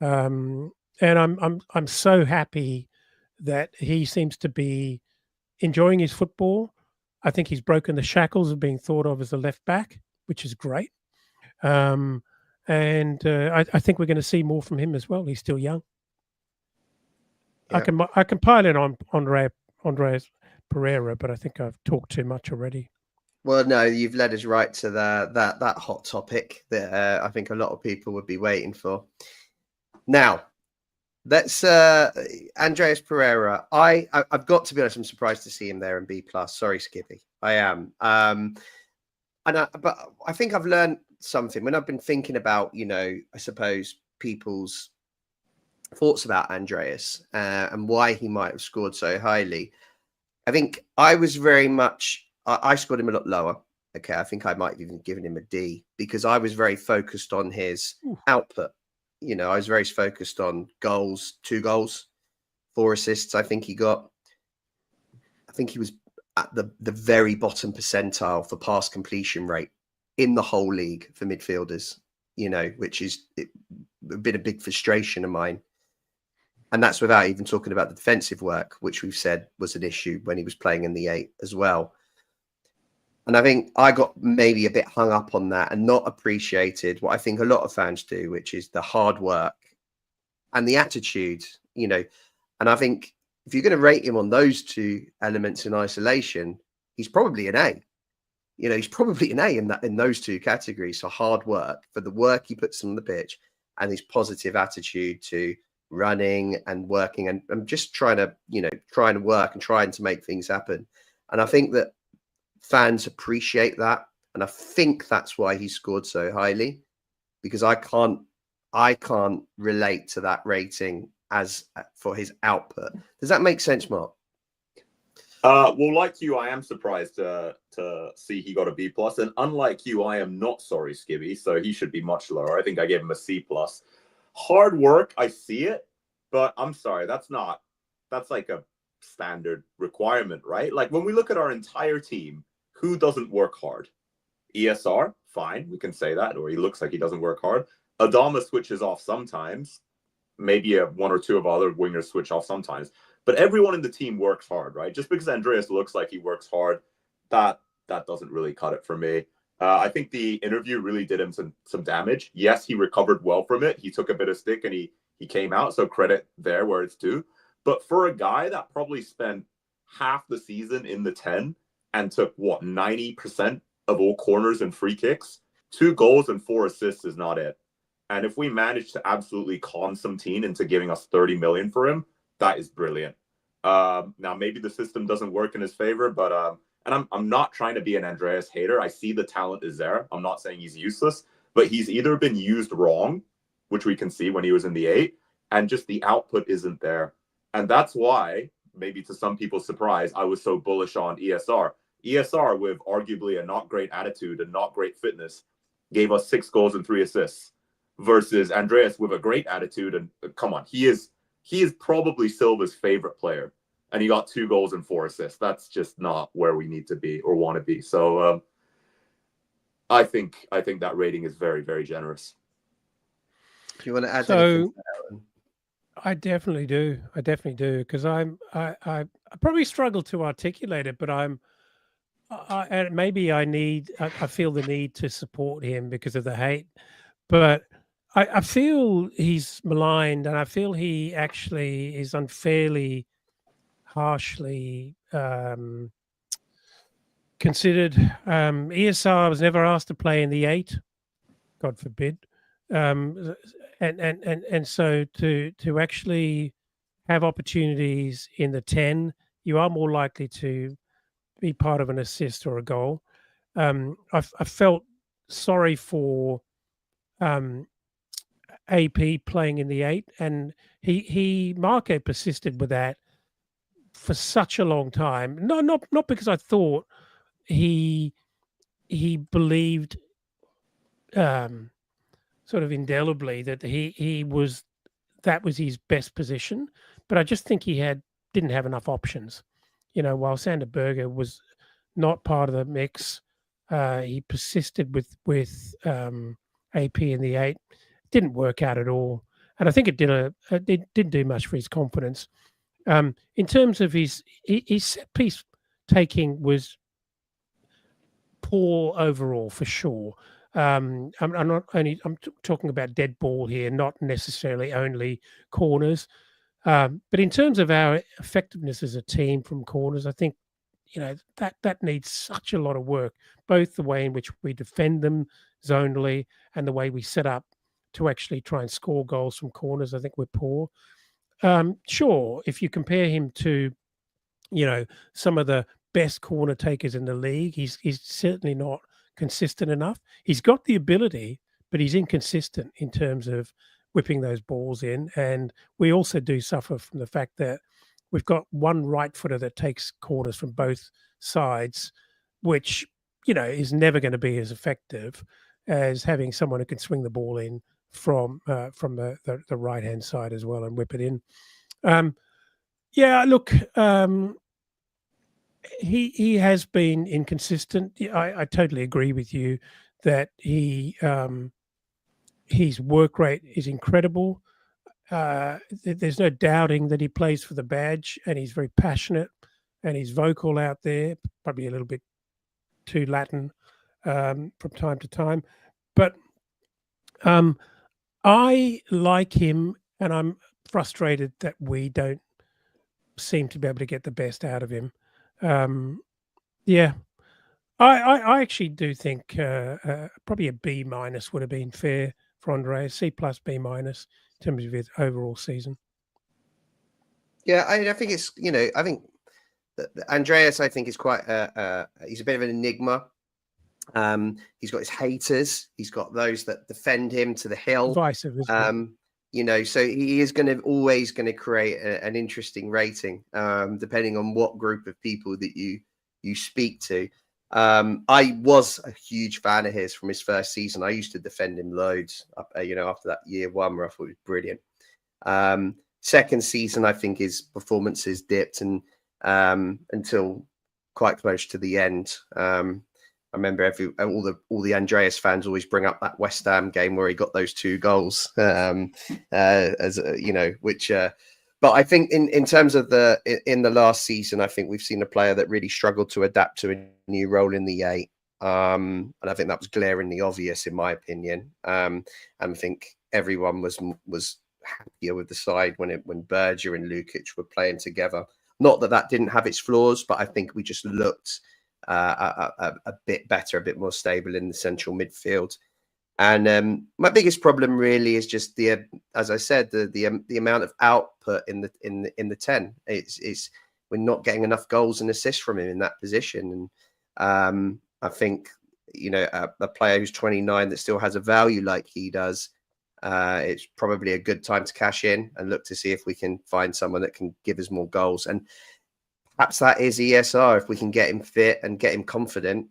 And I'm so happy that he seems to be enjoying his football. I think he's broken the shackles of being thought of as a left back, which is great. I think we're going to see more from him as well. He's still young. Yeah. I can pile in on Andreas Pereira, but I think I've talked too much already. Well, no, you've led us right to that hot topic that I think a lot of people would be waiting for. Now, let's Andreas Pereira. I've got to be honest, I'm surprised to see him there in B plus. Sorry, Skippy, I am. But I think I've learned something when I've been thinking about, I suppose people's thoughts about Andreas and why he might have scored so highly. I think I was very much. I scored him a lot lower. Okay, I think I might have even given him a D because I was very focused on his output. I was very focused on goals, 2 goals, 4 assists. I think he got. I think he was at the very bottom percentile for pass completion rate in the whole league for midfielders. Which is been a big frustration of mine. And that's without even talking about the defensive work, which we've said was an issue when he was playing in the 8 as well. And I think I got maybe a bit hung up on that and not appreciated what I think a lot of fans do, which is the hard work and the attitude, And I think if you're going to rate him on those 2 elements in isolation, he's probably an A. He's probably an A in those 2 categories. So hard work for the work he puts on the pitch and his positive attitude to running and working and just trying to work and trying to make things happen. And I think that fans appreciate that. And I think that's why he scored so highly, because I can't relate to that rating as for his output. Does that make sense, Mark? Well, like you, I am surprised to see he got a B plus, and unlike you, I am not sorry, Skibby. So he should be much lower. I think I gave him a C plus. Hard work, I see it, but I'm sorry, that's like a standard requirement, right? Like when we look at our entire team, who doesn't work hard? ESR, fine, we can say that, or he looks like he doesn't work hard. Adama switches off sometimes. Maybe 1 or 2 of our other wingers switch off sometimes. But everyone in the team works hard, right? Just because Andreas looks like he works hard, that doesn't really cut it for me. I think the interview really did him some damage. Yes, he recovered well from it. He took a bit of stick and he came out, so credit there where it's due. But for a guy that probably spent half the season in the 10 and took, 90% of all corners and free kicks, 2 goals and 4 assists is not it. And if we manage to absolutely con some team into giving us 30 million for him, that is brilliant. Now, maybe the system doesn't work in his favor, but and I'm not trying to be an Andreas hater. I see the talent is there. I'm not saying he's useless, but he's either been used wrong, which we can see when he was in the 8, and just the output isn't there. And that's why, maybe to some people's surprise, I was so bullish on ESR. ESR, with arguably a not great attitude and not great fitness, gave us 6 goals and 3 assists, versus Andreas with a great attitude. And come on, he is probably Silva's favorite player, and he got 2 goals and 4 assists. That's just not where we need to be or want to be. So I think that rating is very, very generous. Do you want to add anything to that, Aaron? I definitely do, because I probably struggle to articulate it, but and maybe I feel the need to support him because of the hate, but I feel he's maligned, and I feel he actually is unfairly, harshly considered. ESR was never asked to play in the 8, God forbid, and so to actually have opportunities in the 10, you are more likely to be part of an assist or a goal. I felt sorry for AP playing in the 8, and Marco persisted with that for such a long time. No, not because I thought he believed sort of indelibly that that was his best position, but I just think he didn't have enough options. While Sander Berge was not part of the mix, he persisted with AP in the 8. Didn't work out at all, and I think it didn't do much for his confidence. In terms of his set piece taking was poor overall for sure. I'm talking about dead ball here, not necessarily only corners. But in terms of our effectiveness as a team from corners, I think that needs such a lot of work, both the way in which we defend them zonally and the way we set up to actually try and score goals from corners. I think we're poor. Sure, if you compare him to some of the best corner takers in the league, he's certainly not consistent enough. He's got the ability, but he's inconsistent in terms of whipping those balls in. And we also do suffer from the fact that we've got one right footer that takes corners from both sides, which is never going to be as effective as having someone who can swing the ball in from the right hand side as well and whip it in. Look, he has been inconsistent. I totally agree with you that his work rate is incredible. There's no doubting that he plays for the badge, and he's very passionate and he's vocal out there, probably a little bit too Latin from time to time. But I like him, and I'm frustrated that we don't seem to be able to get the best out of him. I actually do think probably a B- would have been fair for Andreas. C+, B- in terms of his overall season. Yeah, I think it's I think that Andreas, I think, is quite he's a bit of an enigma. He's got his haters. He's got those that defend him to the hill. Divisive, so he is always going to create an interesting rating, depending on what group of people that you speak to. I was a huge fan of his from his first season. I used to defend him loads, after that year one where I thought he was brilliant. Second season, I think his performances dipped and until quite close to the end. I remember all the Andreas fans always bring up that West Ham game where he got those 2 goals, but I think in terms of in the last season, I think we've seen a player that really struggled to adapt to a new role in the 8. And I think that was glaringly obvious in my opinion. And I think everyone was happier with the side when Berger and Lukic were playing together. Not that didn't have its flaws, but I think we just looked a bit better, a bit more stable in the central midfield. And my biggest problem really is just as I said, the amount of output in the 10. It's we're not getting enough goals and assists from him in that position. And I think a player who's 29 that still has a value like he does, it's probably a good time to cash in and look to see if we can find someone that can give us more goals. And perhaps that is ESR. If we can get him fit and get him confident,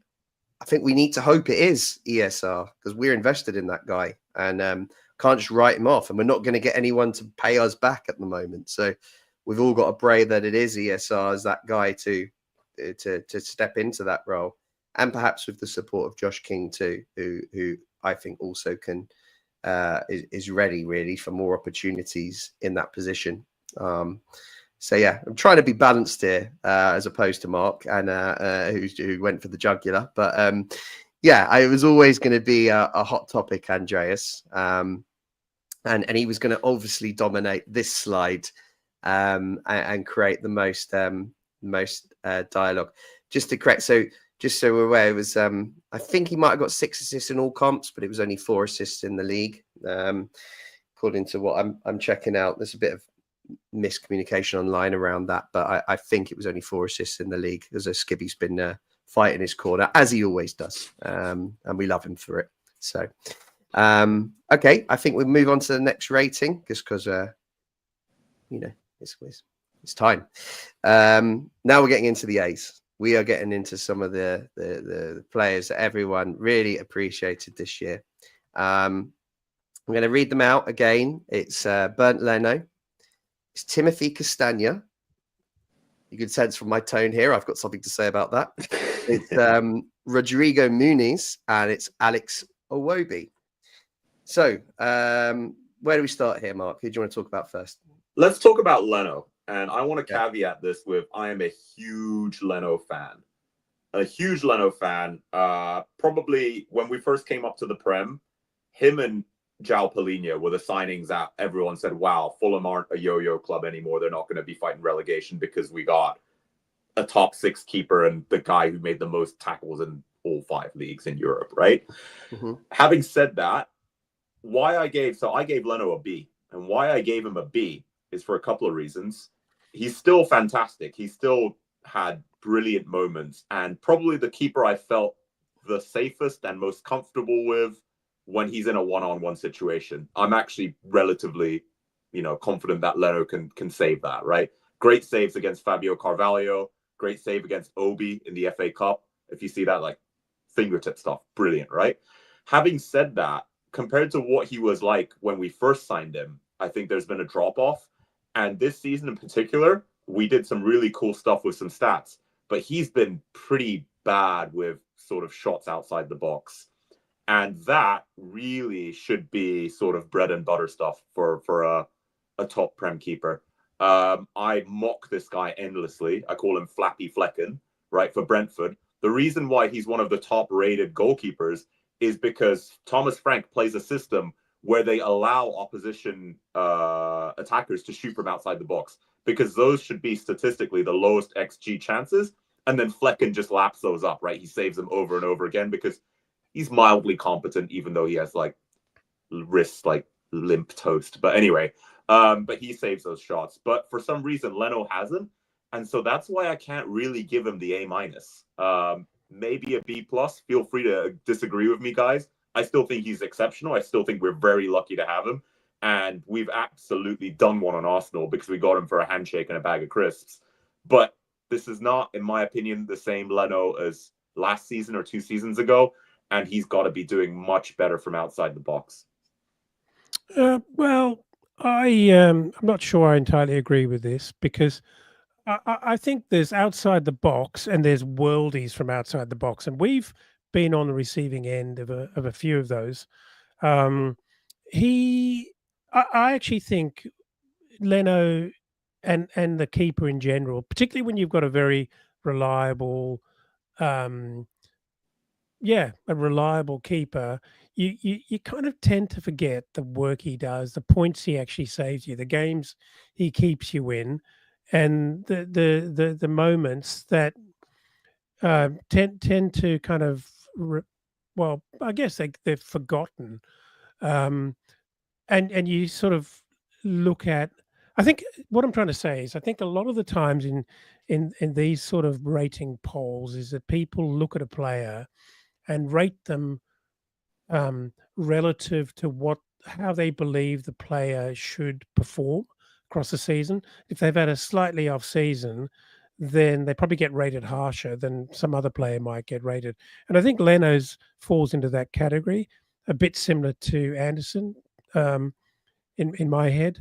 I think we need to hope it is ESR because we're invested in that guy and can't just write him off. And we're not going to get anyone to pay us back at the moment. So we've all got to pray that it is ESR as that guy to step into that role. And perhaps with the support of Josh King too, who I think also can is ready really for more opportunities in that position. So yeah, I'm trying to be balanced here, as opposed to Mark and who went for the jugular. But it was always going to be a hot topic, Andreas, and he was going to obviously dominate this slide and create the most dialogue. Just to correct, just so we're aware, it was I think he might have got 6 assists in all comps, but it was only 4 assists in the league, according to what I'm checking out. There's a bit of miscommunication online around that, but I think it was only 4 assists in the league, as Skibby's been fighting his corner as he always does, and we love him for it. So Okay, I think we move on to the next rating just because it's time. Now we're getting into the A's. We are getting into some of the players that everyone really appreciated this year. I'm going to read them out again. It's Bernd Leno. It's Timothy Castagna. You can sense from my tone here, I've got something to say about that. It's Rodrigo Muniz, and it's Alex Iwobi. So, where do we start here, Mark? Who do you want to talk about first? Let's talk about Leno. And I want to caveat this with, I am a huge Leno fan. A huge Leno fan. Probably when we first came up to the Prem, him and João Palhinha were the signings that everyone said, wow, Fulham aren't a yo-yo club anymore. They're not going to be fighting relegation because we got a top 6 keeper and the guy who made the most tackles in all 5 leagues in Europe, right? Mm-hmm. Having said that, I gave Leno a B. And why I gave him a B is for a couple of reasons. He's still fantastic. He still had brilliant moments, and probably the keeper I felt the safest and most comfortable with when he's in a one-on-one situation. I'm actually relatively, confident that Leno can save that, right? Great saves against Fabio Carvalho, great save against Obi in the FA Cup. If you see that, like, fingertip stuff, brilliant, right? Having said that, compared to what he was like when we first signed him, I think there's been a drop-off. And this season in particular, we did some really cool stuff with some stats, but he's been pretty bad with sort of shots outside the box. And that really should be sort of bread and butter stuff for a top Prem keeper. I mock this guy endlessly. I call him Flappy Flecken, right, for Brentford. The reason why he's one of the top rated goalkeepers is because Thomas Frank plays a system where they allow opposition attackers to shoot from outside the box, because those should be statistically the lowest XG chances. And then Flecken just laps those up, right? He saves them over and over again because he's mildly competent, even though he has like wrists like limp toast. But anyway, but he saves those shots. But for some reason, Leno hasn't. And so that's why I can't really give him the A-. Maybe a B+. Feel free to disagree with me, guys. I still think he's exceptional. I still think we're very lucky to have him. And we've absolutely done one on Arsenal because we got him for a handshake and a bag of crisps. But this is not, in my opinion, the same Leno as last season or 2 seasons ago. And he's got to be doing much better from outside the box. Well, I'm not sure I entirely agree with this, because I think there's outside the box and there's worldies from outside the box. And we've been on the receiving end of a few of those. I actually think Leno and the keeper in general, particularly when you've got a very reliable, a reliable keeper, you kind of tend to forget the work he does, the points he actually saves you, the games he keeps you in, and the moments that tend to kind of I guess they're forgotten, and you sort of look at. I think what I'm trying to say is, I think a lot of the times in these sort of rating polls is that people look at a player and rate them relative to how they believe the player should perform across the season. If they've had a slightly off season, then they probably get rated harsher than some other player might get rated. And I think Leno's falls into that category, a bit similar to Anderson in my head.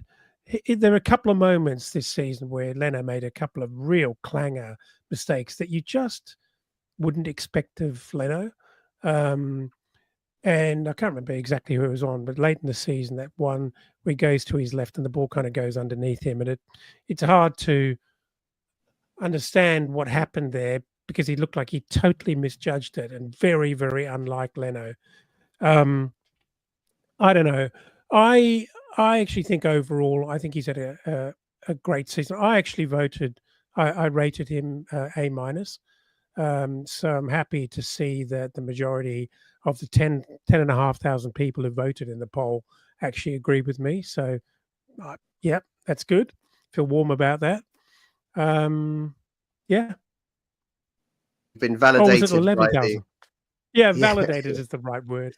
There are a couple of moments this season where Leno made a couple of real clanger mistakes that you just wouldn't expect of Leno. And I can't remember exactly who it was on, but late in the season, that one where he goes to his left and the ball kind of goes underneath him. And it's hard to understand what happened there, because he looked like he totally misjudged it, and very, very unlike Leno. I don't know. I actually think overall, I think he's had a great season. I actually I rated him A-. So I'm happy to see that the majority of the 10,500 people who voted in the poll actually agree with me. So, yeah, that's good. Feel warm about that. Yeah. Been validated. Was it 11,000? Yeah, validated is the right word.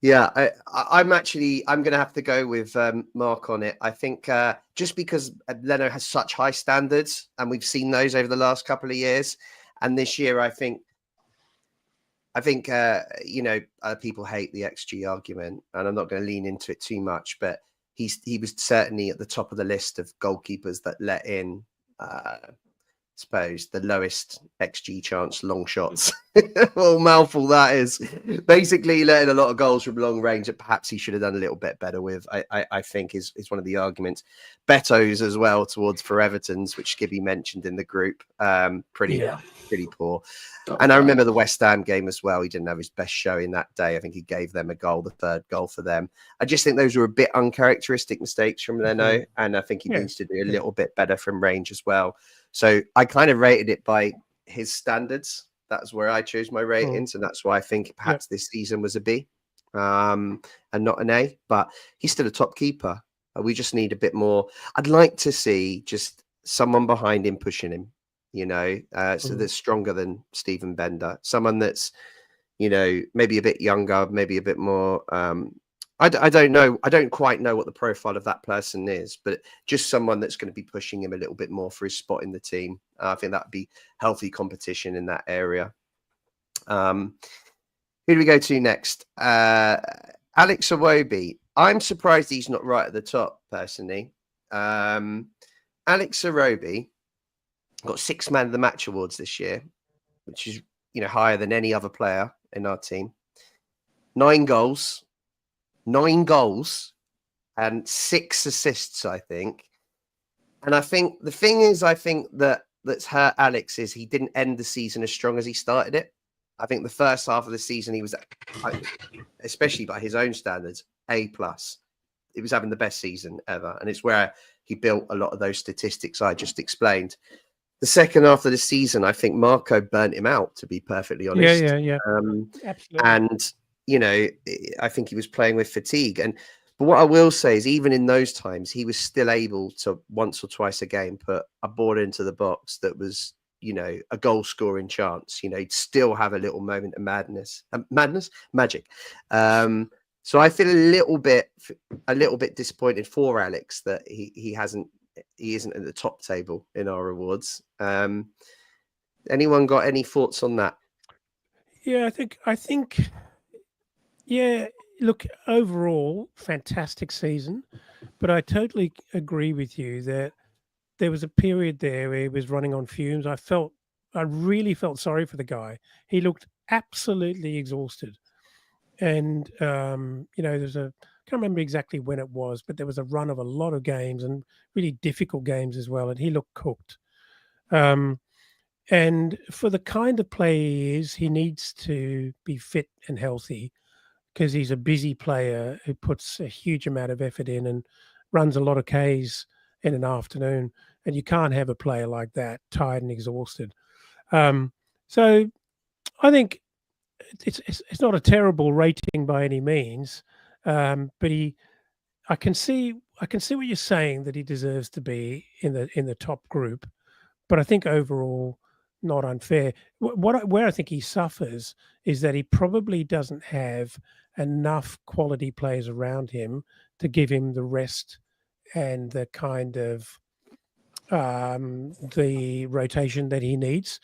Yeah, I'm going to have to go with Mark on it. I think just because Leno has such high standards, and we've seen those over the last couple of years, and this year, I think people hate the XG argument, and I'm not going to lean into it too much, but he was certainly at the top of the list of goalkeepers that let in. Suppose the lowest XG chance long shots. Well, mouthful that is. Basically letting a lot of goals from long range that perhaps he should have done a little bit better with. I think is one of the arguments. Beto's as well towards for Everton's, which Skibby mentioned in the group. Pretty poor. And I remember the West Ham game as well. He didn't have his best showing that day. I think he gave them a goal, the third goal for them. I just think those were a bit uncharacteristic mistakes from Leno, and I think he needs to do a little bit better from range as well. So I kind of rated it by his standards. That's where I chose my ratings, and that's why I think perhaps this season was a B and not an A. But he's still a top keeper. We just need a bit more. I'd like to see just someone behind him pushing him, so that's stronger than Steven Bender. Someone that's, maybe a bit younger, maybe a bit more. I don't know. I don't quite know what the profile of that person is, but just someone that's going to be pushing him a little bit more for his spot in the team. I think that would be healthy competition in that area. Who do we go to next? Alex Iwobi. I'm surprised he's not right at the top, personally. Alex Iwobi got 6 Man of the Match awards this year, which is higher than any other player in our team. 9 goals and 6 assists, I think. And I think the thing is, that's hurt Alex is he didn't end the season as strong as he started it. I think the first half of the season he was, especially by his own standards, A+. He was having the best season ever, and it's where he built a lot of those statistics I just explained. The second half of the season, I think Marco burnt him out, to be perfectly honest. Yeah. Absolutely. And I think he was playing with fatigue. But what I will say is, even in those times, he was still able to once or twice a game put a ball into the box that was, a goal scoring chance. He'd still have a little moment of magic. So I feel a little bit disappointed for Alex that he isn't at the top table in our awards. Anyone got any thoughts on that? Yeah, I think. Yeah, look, overall, fantastic season. But I totally agree with you that there was a period there where he was running on fumes. I really felt sorry for the guy. He looked absolutely exhausted. And, I can't remember exactly when it was, but there was a run of a lot of games and really difficult games as well. And he looked cooked. And for the kind of player he is, he needs to be fit and healthy, because he's a busy player who puts a huge amount of effort in and runs a lot of Ks in an afternoon. And you can't have a player like that, tired and exhausted. So I think it's not a terrible rating by any means, but I can see what you're saying, that he deserves to be in the top group. But I think overall, not unfair. Where I think he suffers is that he probably doesn't have enough quality players around him to give him the rest and the kind of the rotation that he needs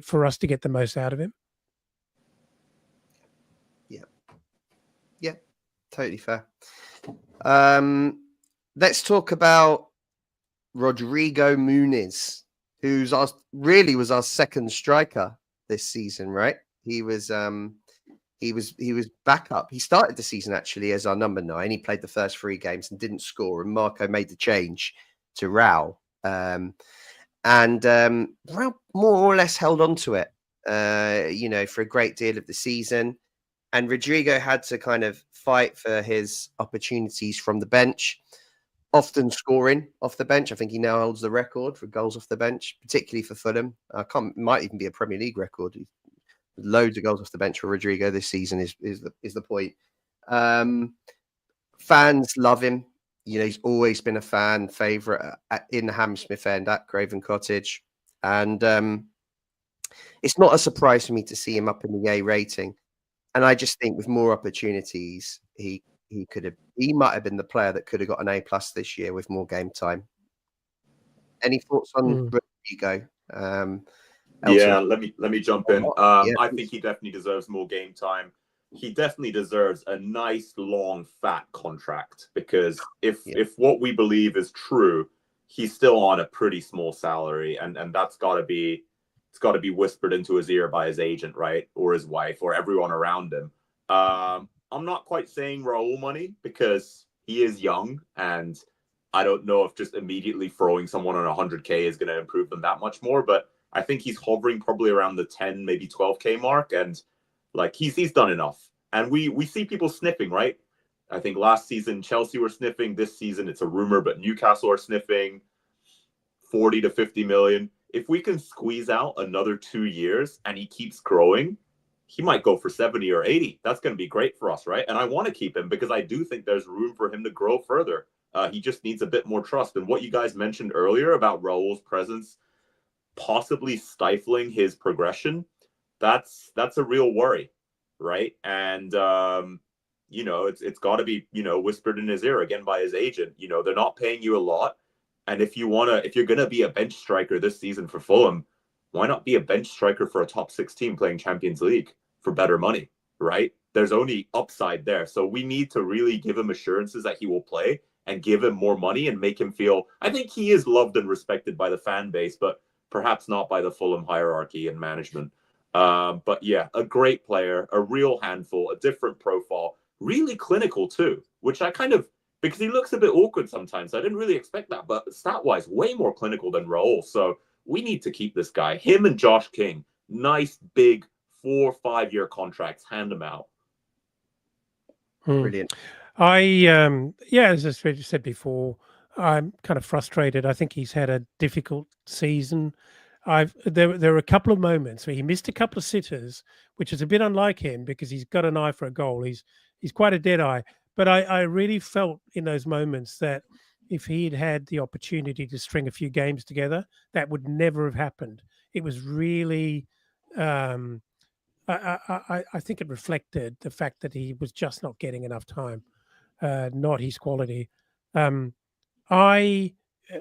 for us to get the most out of him. Yeah, totally fair. Let's talk about Rodrigo Muniz, who's was our second striker this season, right? He was backup. He started the season actually as our number 9. He played the first 3 games and didn't score, and Marco made the change to Raul. Raul more or less held on to it, for a great deal of the season. And Rodrigo had to kind of fight for his opportunities from the bench, often scoring off the bench. I think he now holds the record for goals off the bench, particularly for Fulham. Might even be a Premier League record. Loads of goals off the bench for Rodrigo this season is the point. Fans love him. He's always been a fan favourite in the Hammersmith End at Craven Cottage. And it's not a surprise for me to see him up in the A rating. And I just think with more opportunities, he might have been the player that could have got an A+ this year with more game time. Any thoughts on Rodrigo? Yeah, let me jump in. Yeah. I think he definitely deserves more game time. He definitely deserves a nice, long, fat contract, because if what we believe is true, he's still on a pretty small salary, and that's got to be whispered into his ear by his agent, right, or his wife, or everyone around him. I'm not quite saying Raul money, because he is young, and I don't know if just immediately throwing someone on 100K is going to improve them that much more, but I think he's hovering probably around the 10, maybe 12K mark, and like he's done enough. And we see people sniffing, right? I think last season Chelsea were sniffing. This season it's a rumor, but Newcastle are sniffing 40 to 50 million. If we can squeeze out another 2 years and he keeps growing, he might go for 70 or 80. That's going to be great for us, right? And I want to keep him because I do think there's room for him to grow further. He just needs a bit more trust. And what you guys mentioned earlier about Raul's presence possibly stifling his progression, that's a real worry, right? And it's got to be whispered in his ear again by his agent. They're not paying you a lot, and if you're gonna be a bench striker this season for Fulham, why not be a bench striker for a top 6 team playing Champions League for better money, right? There's only upside there, so we need to really give him assurances that he will play and give him more money and make him feel. I think he is loved and respected by the fan base, but perhaps not by the Fulham hierarchy and management. But yeah, a great player, a real handful, a different profile, really clinical too, which I because he looks a bit awkward sometimes. I didn't really expect that, but stat-wise, way more clinical than Raul. So we need to keep this guy. Him and Josh King, nice, big 4 or 5 year contracts. Hand them out. Brilliant. As I said before, I'm kind of frustrated. I think he's had a difficult season. There were a couple of moments where he missed a couple of sitters, which is a bit unlike him because he's got an eye for a goal. He's quite a dead eye. But I really felt in those moments that if he'd had the opportunity to string a few games together, that would never have happened. It was really, I think it reflected the fact that he was just not getting enough time, not his quality.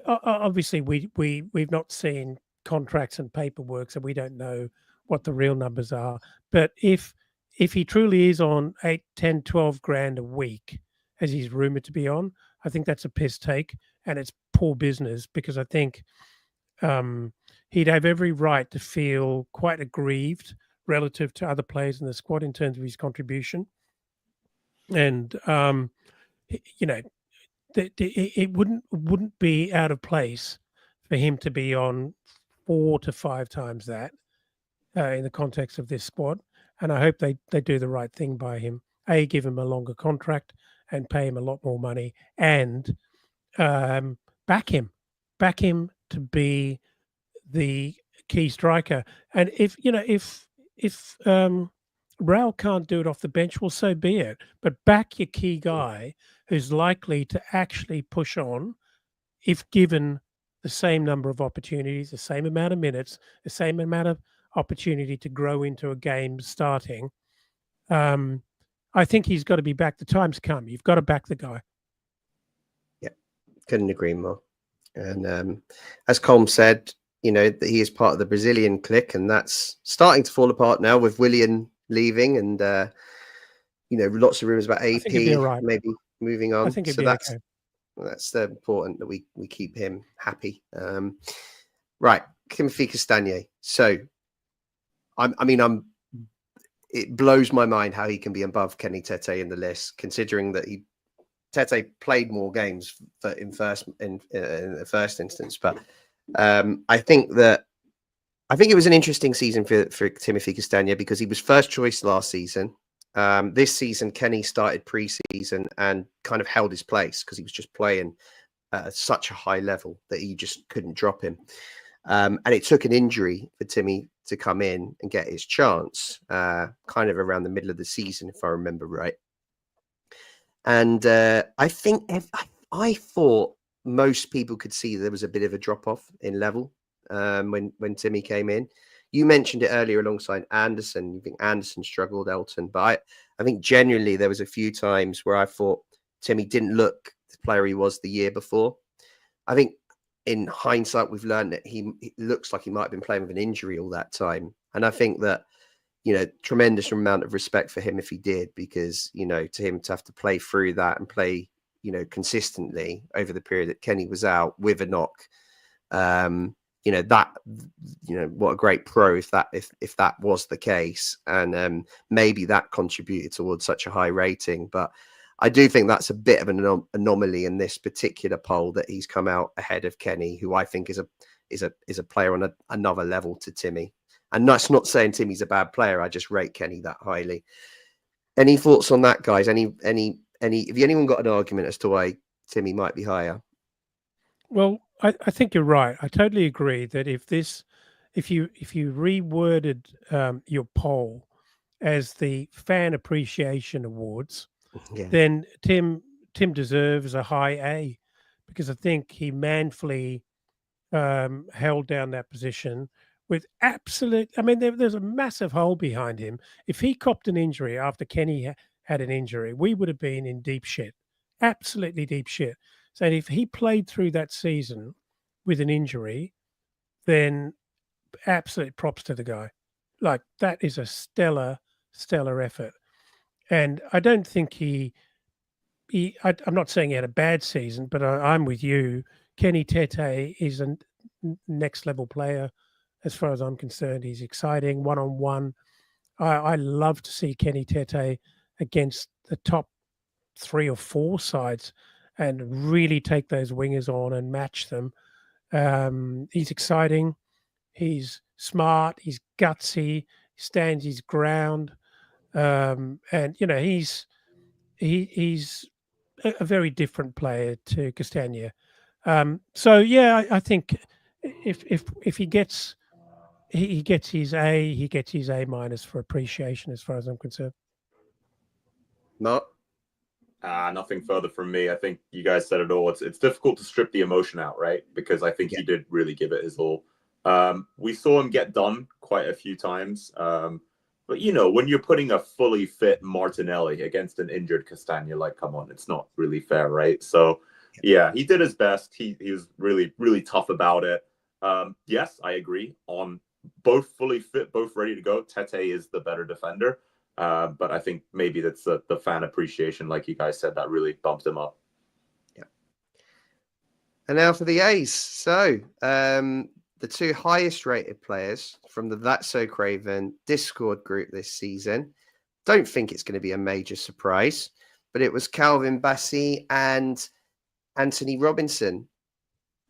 Obviously we've not seen contracts and paperwork, so we don't know what the real numbers are. But if he truly is on 8, 10, 12 grand a week, as he's rumored to be on, I think that's a piss take and it's poor business, because I think he'd have every right to feel quite aggrieved relative to other players in the squad in terms of his contribution. And, it wouldn't be out of place for him to be on 4 to 5 times that in the context of this squad. And I hope they do the right thing by him. Give him a longer contract and pay him a lot more money, and back him to be the key striker. And if Raul can't do it off the bench, well, so be it. But back your key guy who's likely to actually push on if given the same number of opportunities, the same amount of minutes, the same amount of opportunity to grow into a game starting. I think he's got to be back. The time's come. You've got to back the guy. Yeah, couldn't agree more. And as Colm said, that he is part of the Brazilian clique, and that's starting to fall apart now with Willian leaving, and lots of rumors about AP maybe moving on. I think so that's important that we keep him happy. Right, Timothy Castagne. So, it blows my mind how he can be above Kenny Tete in the list, considering that Tete played more games in the first instance. But I think it was an interesting season for Timothy Castagne because he was first choice last season. This season, Kenny started pre-season and kind of held his place because he was just playing at such a high level that you just couldn't drop him. And it took an injury for Timmy to come in and get his chance, kind of around the middle of the season, if I remember right. And I think I thought most people could see there was a bit of a drop off in level when Timmy came in. you mentioned it earlier alongside Anderson. You think Anderson struggled, Elton, but I think genuinely there was a few times where I thought Timmy didn't look the player he was the year before. I think in hindsight, we've learned that he looks like he might have been playing with an injury all that time. And I think that, tremendous amount of respect for him if he did, because, to him to have to play through that and play, consistently over the period that Kenny was out with a knock, what a great pro if that was the case. And maybe that contributed towards such a high rating. But I do think that's a bit of an anomaly in this particular poll, that he's come out ahead of Kenny, who I think is a player on another level to Timmy. And that's not saying Timmy's a bad player. I just rate Kenny that highly. Any thoughts on that, guys? Have anyone got an argument as to why Timmy might be higher? Well, I think you're right. I totally agree that if you reworded your poll as the Fan Appreciation Awards, then Tim deserves a high A, because I think he manfully held down that position with absolute. I mean, there's a massive hole behind him. If he copped an injury after Kenny had an injury, we would have been in deep shit, absolutely deep shit. So if he played through that season with an injury, then absolute props to the guy. Like, that is a stellar effort. And I don't think I'm not saying he had a bad season, but I'm with you. Kenny Tete is a next level player as far as I'm concerned. He's exciting one-on-one. I love to see Kenny Tete against the top 3 or 4 sides and really take those wingers on and match them. He's exciting. He's smart. He's gutsy. He stands his ground. And he's a very different player to Castagna. So yeah, I think if he gets his A, he gets his A minus for appreciation, as far as I'm concerned. Mark? Nothing further from me. I think you guys said it all. It's difficult to strip the emotion out, right? Because I think he did really give it his all. We saw him get done quite a few times. But, when you're putting a fully fit Martinelli against an injured Castagna, like, come on, it's not really fair, right? So, yeah, he did his best. He was really, really tough about it. Yes, I agree. On both fully fit, both ready to go, Tete is the better defender. But I think maybe that's the fan appreciation, like you guys said, that really bumped him up. Yeah. And now for the A's. So, the 2 highest rated players from the That's So Craven Discord group this season. Don't think it's going to be a major surprise, but it was Calvin Bassey and Anthony Robinson.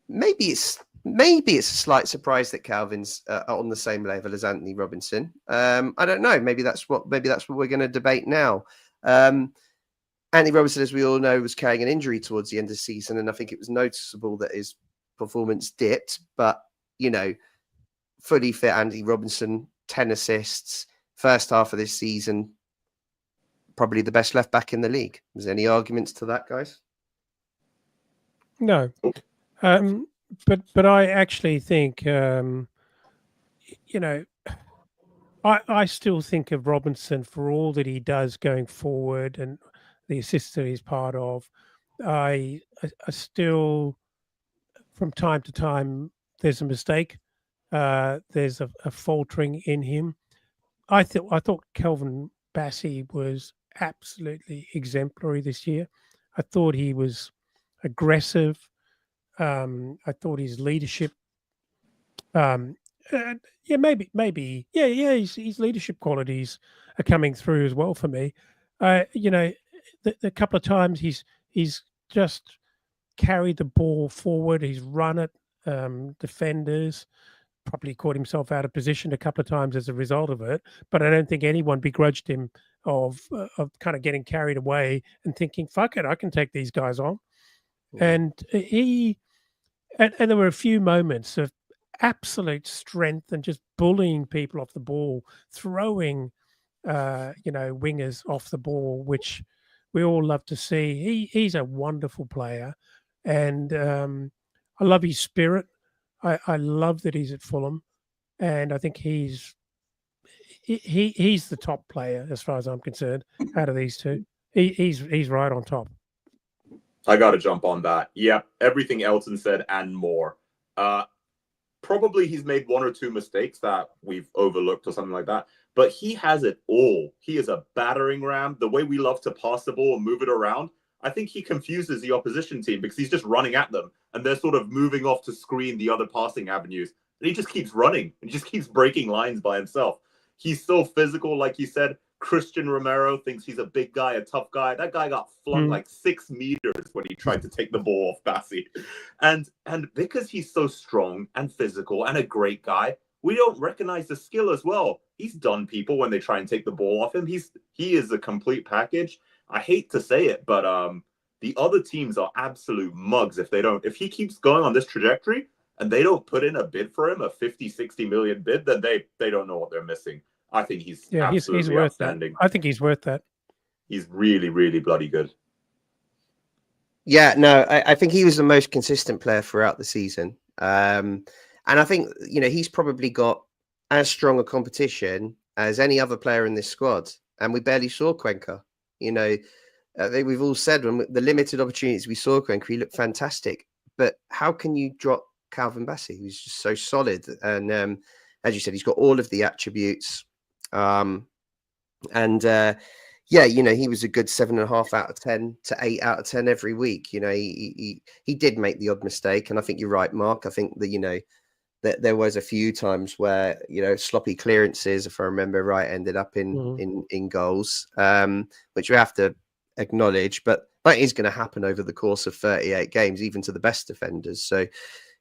Maybe it's a slight surprise that Calvin's on the same level as Anthony Robinson. I don't know. Maybe that's what we're going to debate now. Anthony Robinson, as we all know, was carrying an injury towards the end of the season, and I think it was noticeable that his performance dipped. But fully fit Andy Robinson, 10 assists, first half of this season, probably the best left back in the league. Was there any arguments to that, guys? No. But I actually think, I still think of Robinson for all that he does going forward and the assists that he's part of. I still, from time to time, there's a mistake. There's a faltering in him. I thought Calvin Bassey was absolutely exemplary this year. I thought he was aggressive. I thought his leadership, his leadership qualities are coming through as well for me. The couple of times he's just carried the ball forward. He's run at defenders, probably caught himself out of position a couple of times as a result of it. But I don't think anyone begrudged him of kind of getting carried away and thinking, "Fuck it, I can take these guys on." And there were a few moments of absolute strength and just bullying people off the ball, throwing, wingers off the ball, which we all love to see. He's a wonderful player, and I love his spirit. I love that he's at Fulham. and I think he's the top player as far as I'm concerned out of these two. He's right on top. I got to jump on that. Yep, everything Elton said and more. Probably he's made one or two mistakes that we've overlooked or something like that, but he has it all. He is a battering ram. The way we love to pass the ball and move it around, I think he confuses the opposition team because he's just running at them and they're sort of moving off to screen the other passing avenues. And he just keeps running and just keeps breaking lines by himself. He's so physical, like you said. Christian Romero thinks he's a big guy, a tough guy. That guy got flung like 6 meters when he tried to take the ball off Bassi. And because he's so strong and physical and a great guy, we don't recognize the skill as well. He's done people when they try and take the ball off him. He is a complete package. I hate to say it, but the other teams are absolute mugs if he keeps going on this trajectory and they don't put in a bid for him, a 50, 60 million bid, then they don't know what they're missing. I think he's absolutely he's worth outstanding. that. I think he's worth that. He's really, really bloody good. Yeah, no, I think he was the most consistent player throughout the season. And I think, he's probably got as strong a competition as any other player in this squad. And we barely saw Cuenca. I think we've all said when the limited opportunities we saw Cuenca, he looked fantastic. But how can you drop Calvin Bassey, who's just so solid? And as you said, he's got all of the attributes. He was a good 7.5 out of 10 to 8 out of 10 every week. He did make the odd mistake, and I think you're right, Mark. I think that that there was a few times where sloppy clearances, if I remember right, ended up in goals, which we have to acknowledge. But that is going to happen over the course of 38 games, even to the best defenders. So.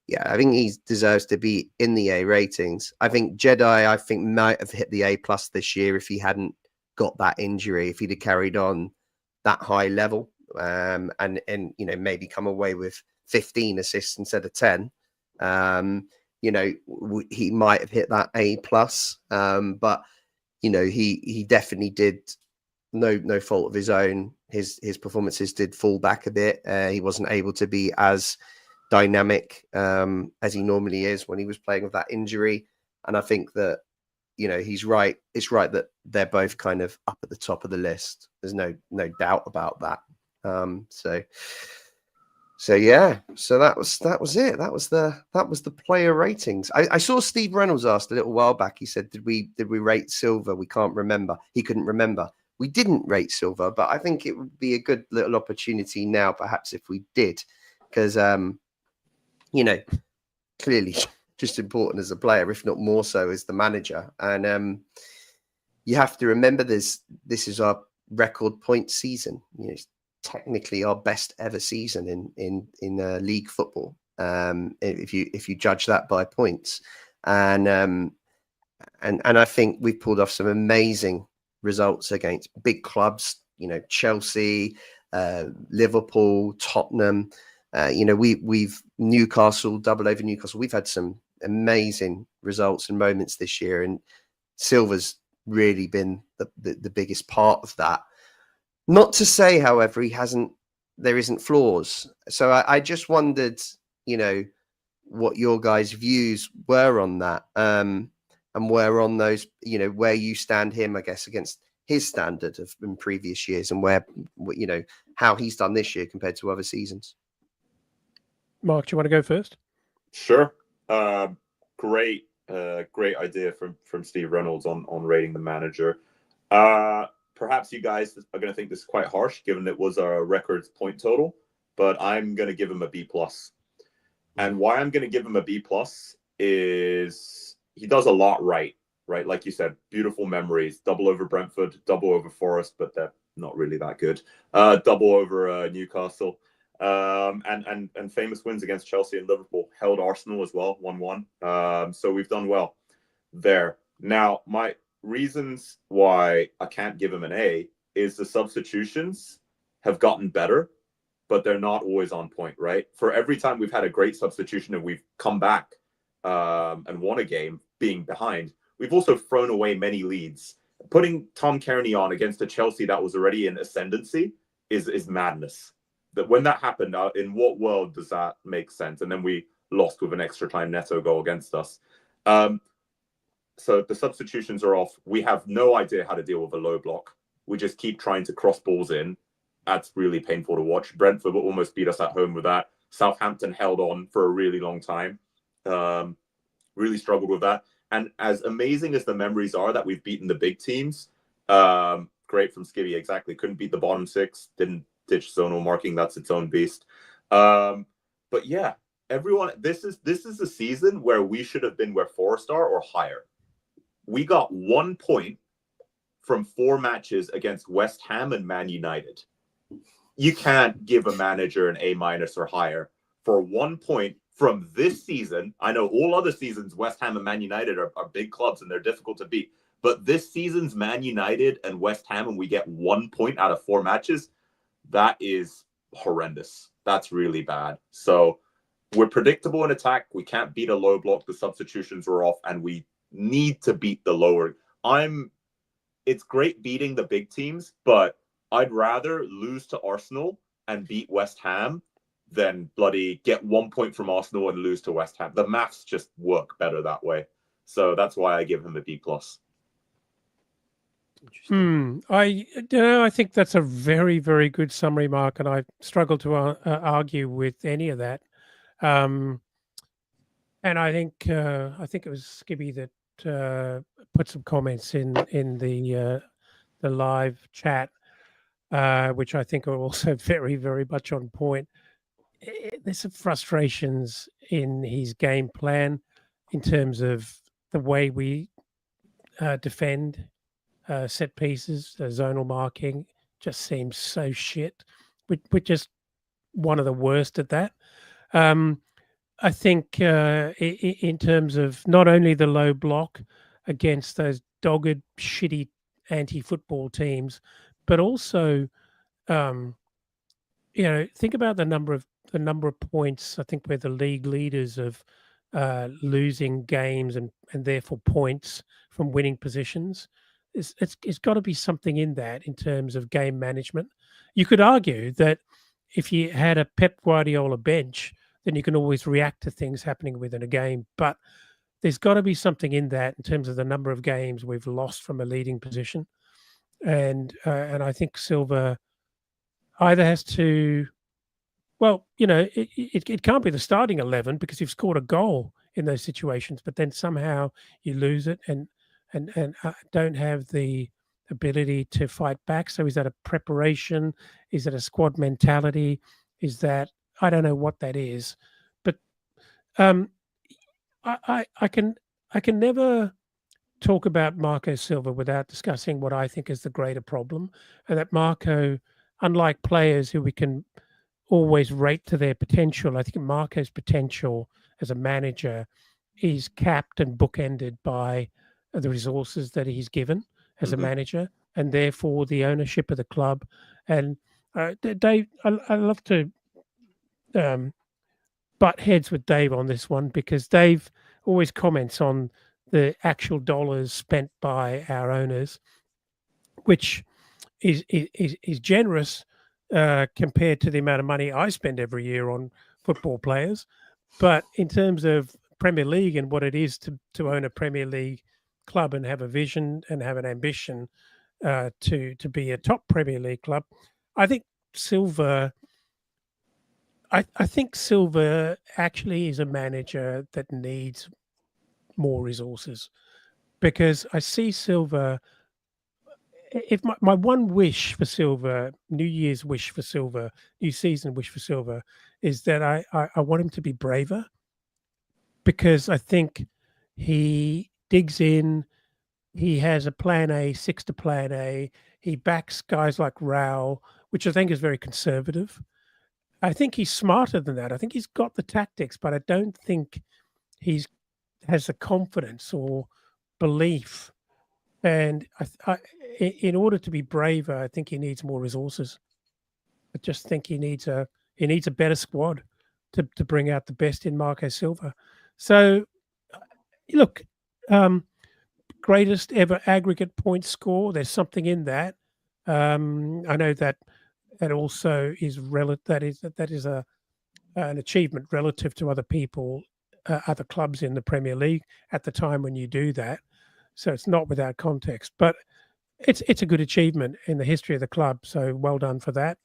Yeah, I think he deserves to be in the A ratings. I think Jedi, might have hit the A+ this year if he hadn't got that injury, if he'd have carried on that high level, and maybe come away with 15 assists instead of 10. He might have hit that A+, but he definitely did. No fault of his own. His performances did fall back a bit. He wasn't able to be as dynamic as he normally is when he was playing with that injury. And I think that he's right. It's right that they're both kind of up at the top of the list. There's no doubt about that. So that was it. That was the player ratings. I saw Steve Reynolds asked a little while back. He said, did we rate Silva? We can't remember. He couldn't remember. We didn't rate Silva, but I think it would be a good little opportunity now, perhaps, if we did, because clearly just important as a player, if not more so as the manager. And you have to remember this is our record point season. It's technically our best ever season in league football. If you judge that by points, and I think we've pulled off some amazing results against big clubs. Chelsea, Liverpool, Tottenham. We've Newcastle, double over Newcastle. We've had some amazing results and moments this year, and Silva's really been the biggest part of that. Not to say, however, there isn't flaws. So I just wondered, what your guys' views were on that, and where on those, where you stand him, I guess, against his standard in previous years, and where, how he's done this year compared to other seasons. Mark, do you want to go first? Sure. Great idea from Steve Reynolds on rating the manager. Perhaps you guys are going to think this is quite harsh, given it was our record point total, but I'm going to give him a B+. And why I'm going to give him a B+ is he does a lot right? Like you said, beautiful memories, double over Brentford, double over Forest, but they're not really that good. Double over Newcastle. And famous wins against Chelsea and Liverpool. Held Arsenal as well, 1-1. So we've done well there. Now, my reasons why I can't give him an A is the substitutions have gotten better, but they're not always on point, right? For every time we've had a great substitution and we've come back and won a game being behind, we've also thrown away many leads. Putting Tom Kearney on against a Chelsea that was already in ascendancy is madness. That when that happened, in what world does that make sense? And then we lost with an extra time Neto goal against us. So the substitutions are off. We have no idea how to deal with a low block. We just keep trying to cross balls in. That's really painful to watch. Brentford almost beat us at home with that. Southampton held on for a really long time. Really struggled with that. And as amazing as the memories are that we've beaten the big teams, great from Skibby, exactly. Couldn't beat the bottom six, didn't ditch zonal marking. That's its own beast. But yeah, everyone, this is a season where we should have been where Forest are or higher. We got 1 point from 4 matches against West Ham and Man United. You can't give a manager an A- or higher for 1 point from this season. I know all other seasons, West Ham and Man United are big clubs and they're difficult to beat. But this season's Man United and West Ham, and we get 1 point out of 4 matches, that is horrendous. That's really bad. So we're predictable in attack. We can't beat a low block. The substitutions are off, and we need to beat the lower. It's great beating the big teams, but I'd rather lose to Arsenal and beat West Ham than bloody get 1 point from Arsenal and lose to West Ham. The maths just work better that way. So that's why I give him a B+. I think that's a very, very good summary, Mark, and I struggle to argue with any of that. And I think it was Skibby that put some comments in the live chat, which I think are also very, very much on point. There's some frustrations in his game plan in terms of the way we defend set pieces. The zonal marking just seems so shit. We're just one of the worst at that. I think in terms of not only the low block against those dogged, shitty anti-football teams, but also, think about the number of points. I think we're the league leaders of losing games and therefore points from winning positions. It's got to be something in that in terms of game management. You could argue that if you had a Pep Guardiola bench, then you can always react to things happening within a game. But there's got to be something in that in terms of the number of games we've lost from a leading position. And I think Silva either has to, it can't be the starting 11 because you've scored a goal in those situations, but then somehow you lose it and don't have the ability to fight back. So is that a preparation? Is it a squad mentality? Is that, I don't know what that is, but I can never talk about Marco Silva without discussing what I think is the greater problem, and that Marco, unlike players who we can always rate to their potential, I think Marco's potential as a manager is capped and bookended by the resources that he's given as a manager, and therefore the ownership of the club. And Dave, I love to butt heads with Dave on this one because Dave always comments on the actual dollars spent by our owners, which is generous compared to the amount of money I spend every year on football players. But in terms of Premier League and what it is to own a Premier League club and have a vision and have an ambition to be a top Premier League club, I think Silva. I think Silva actually is a manager that needs more resources, because I see Silva. If my one wish for Silva, New Year's wish for Silva, New Season wish for Silva, is that I want him to be braver, because I think he digs in. He has a plan A, sticks to plan A. He backs guys like Raul, which I think is very conservative. I think he's smarter than that. I think he's got the tactics, but I don't think he has the confidence or belief. And in order to be braver, I think he needs more resources. I just think he needs a better squad to bring out the best in Marco Silva. So, look, greatest ever aggregate point score. There's something in that. I know that also is that is an achievement relative to other people, other clubs in the Premier League at the time when you do that. So it's not without context, but it's a good achievement in the history of the club. So well done for that.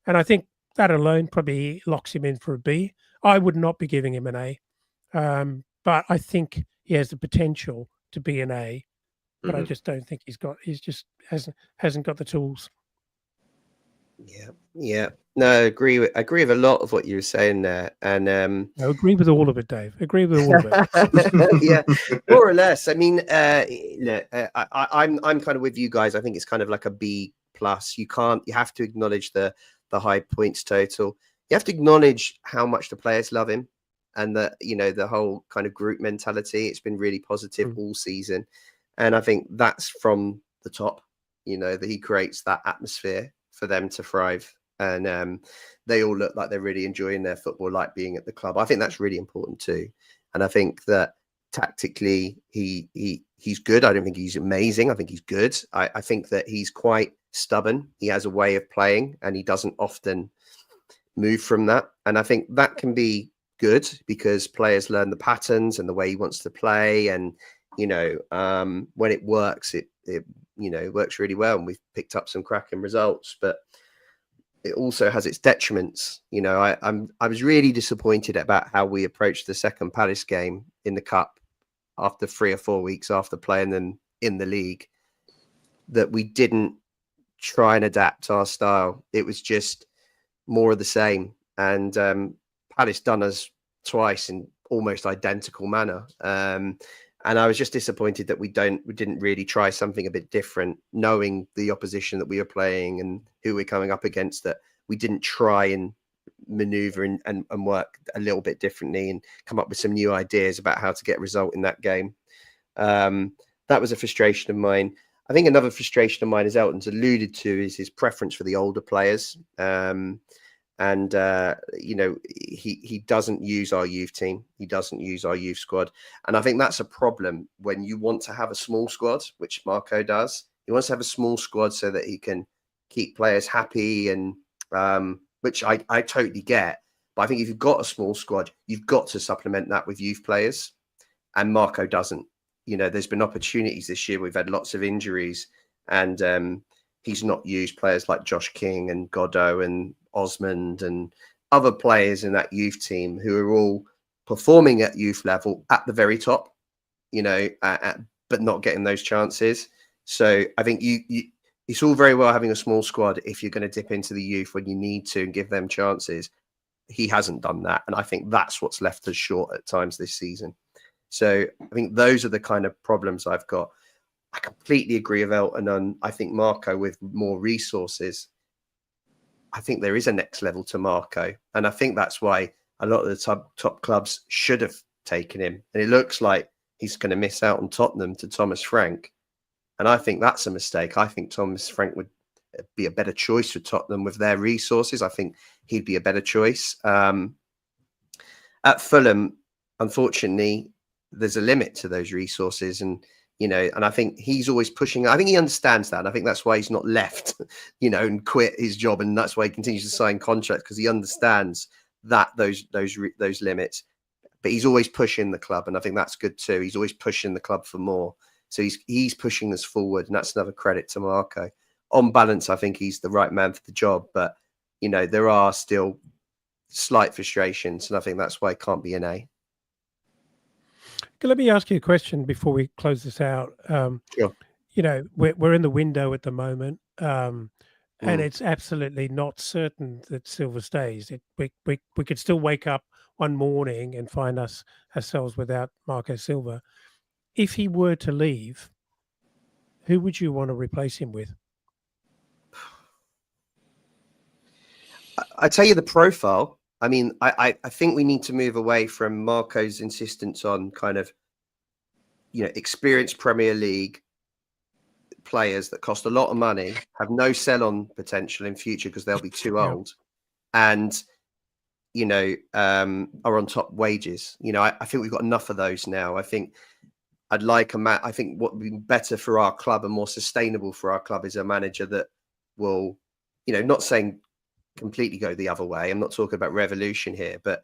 And I think that alone probably locks him in for a B. I would not be giving him an A, but I think he has the potential to be an A. But I just don't think he's just hasn't got the tools. Yeah. No, I agree with a lot of what you were saying there, and I agree with all of it, Dave. Agree with all of it. yeah, more or less. I mean, I'm kind of with you guys. I think it's kind of like a B plus. You have to acknowledge the high points total. You have to acknowledge how much the players love him, and the whole kind of group mentality. It's been really positive all season, and I think that's from the top. That he creates that atmosphere for them to thrive, and they all look like they're really enjoying their football, like being at the club. I think that's really important too, and I think that tactically he's good. I don't think he's amazing. I think he's good. I think that he's quite stubborn. He has a way of playing, and he doesn't often move from that. And I think that can be good because players learn the patterns and the way he wants to play, and when it works, it works really well, and we've picked up some cracking results. But it also has its detriments. I was really disappointed about how we approached the second Palace game in the cup after 3 or 4 weeks after playing them in the league, that we didn't try and adapt our style. It was just more of the same, and Palace done us twice in almost identical manner. And I was just disappointed that we didn't really try something a bit different, knowing the opposition that we were playing and who we're coming up against, that we didn't try and maneuver and work a little bit differently and come up with some new ideas about how to get a result in that game. That was a frustration of mine. I think another frustration of mine, as Elton's alluded to, is his preference for the older players. He doesn't use our youth team. He doesn't use our youth squad. And I think that's a problem when you want to have a small squad, which Marco does. He wants to have a small squad so that he can keep players happy, and which I totally get. But I think if you've got a small squad, you've got to supplement that with youth players. And Marco doesn't. There's been opportunities this year. We've had lots of injuries, and he's not used players like Josh King and Godot and Osmond and other players in that youth team who are all performing at youth level at the very top, but not getting those chances. So I think it's all very well having a small squad if you're going to dip into the youth when you need to and give them chances. He hasn't done that, and I think that's what's left us short at times this season. So I think those are the kind of problems I've got. I completely agree with Elton on, I think Marco with more resources, I think there is a next level to Marco. And I think that's why a lot of the top clubs should have taken him. And it looks like he's going to miss out on Tottenham to Thomas Frank. And I think that's a mistake. I think Thomas Frank would be a better choice for Tottenham with their resources. I think he'd be a better choice. At Fulham, unfortunately, there's a limit to those resources. And I think he's always pushing. I think he understands that. And I think that's why he's not left, and quit his job. And that's why he continues to sign contracts, because he understands that those limits. But he's always pushing the club. And I think that's good too. He's always pushing the club for more. So he's pushing us forward. And that's another credit to Marco. On balance, I think he's the right man for the job. But, there are still slight frustrations. And I think that's why it can't be an A. Let me ask you a question before we close this out. Sure. We're in the window at the moment, and it's absolutely not certain that Silva stays. We could still wake up one morning and find ourselves without Marco Silva. If he were to leave, who would you want to replace him with? I tell you the profile. I mean, I think we need to move away from Marco's insistence on kind of, experienced Premier League players that cost a lot of money, have no sell-on potential in future because they'll be too old, and, are on top wages. I think we've got enough of those now. I think I'd like I think what would be better for our club and more sustainable for our club is a manager that will, not saying completely go the other way. I'm not talking about revolution here, but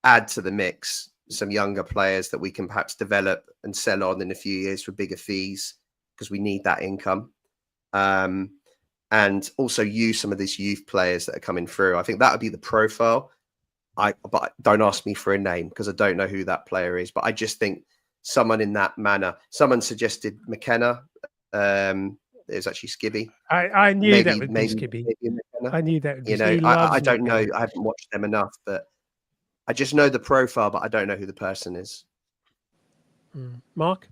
add to the mix some younger players that we can perhaps develop and sell on in a few years for bigger fees, because we need that income. And also use some of these youth players that are coming through. I think that would be the profile. But don't ask me for a name because I don't know who that player is. But I just think someone in that manner. Someone suggested McKenna. It was actually Skibby. I knew that would be Skibby. I knew that would be. You know, I don't know. I haven't watched them enough, but I just know the profile, but I don't know who the person is. Mark?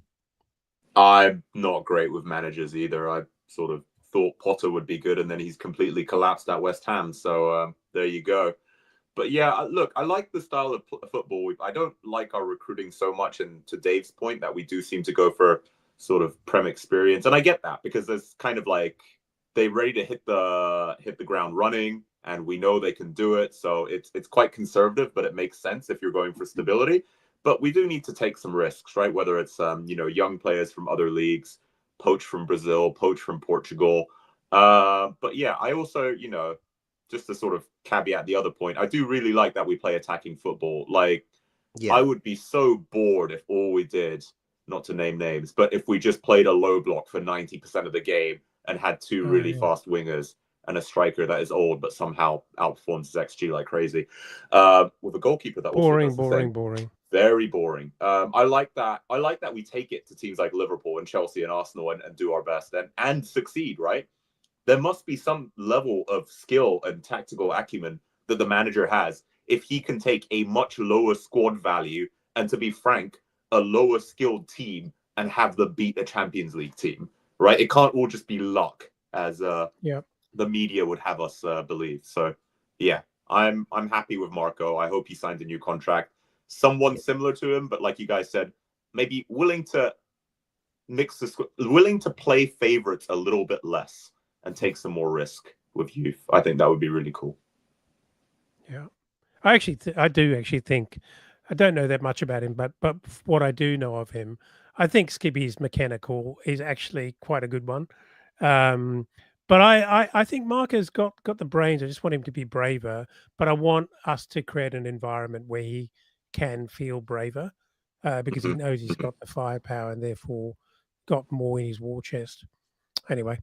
I'm not great with managers either. I sort of thought Potter would be good, and then he's completely collapsed at West Ham. So there you go. But yeah, look, I like the style of football. I don't like our recruiting so much, and to Dave's point, that we do seem to go for sort of Prem experience, and I get that because there's kind of like they're ready to hit the ground running, and we know they can do it. So it's quite conservative, but it makes sense if you're going for stability. But we do need to take some risks, right? Whether it's young players from other leagues, poach from Brazil, poach from Portugal. But yeah, I also just to sort of caveat the other point, I do really like that we play attacking football. Like, I would be so bored if all we did, not to name names, but if we just played a low block for 90% of the game and had two really fast wingers and a striker that is old but somehow outperforms his XG like crazy, with a goalkeeper that boring. Very boring. I like that. I like that we take it to teams like Liverpool and Chelsea and Arsenal and do our best and succeed, right? There must be some level of skill and tactical acumen that the manager has if he can take a much lower squad value and, to be frank, a lower skilled team and have them beat a Champions League team, right? It can't all just be luck, as the media would have us believe. So, yeah, I'm happy with Marco. I hope he signs a new contract. Someone similar to him, but like you guys said, maybe willing to play favorites a little bit less and take some more risk with youth. I think that would be really cool. Yeah, I do actually think, I don't know that much about him, but what I do know of him, I think Skibby's mechanical is actually quite a good one. But I think Mark has got the brains. I just want him to be braver, but I want us to create an environment where he can feel braver, because he knows he's got the firepower and therefore got more in his war chest. Anyway.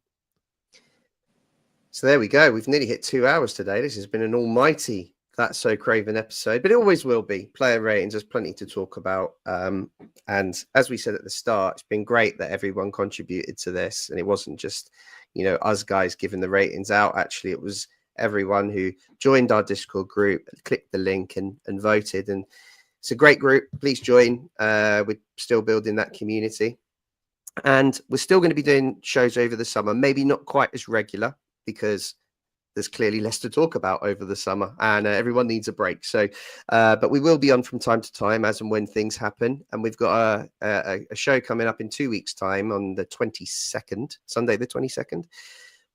So there we go. We've nearly hit 2 hours today. This has been an almighty That's So Craven episode, but it always will be. Player ratings, there's plenty to talk about. And as we said at the start, it's been great that everyone contributed to this. And it wasn't just, us guys giving the ratings out. Actually, it was everyone who joined our Discord group, clicked the link and voted. And it's a great group. Please join. We're still building that community. And we're still going to be doing shows over the summer, maybe not quite as regular, because there's clearly less to talk about over the summer and everyone needs a break. So, but we will be on from time to time as and when things happen. And we've got a show coming up in 2 weeks' time on the 22nd, Sunday, the 22nd.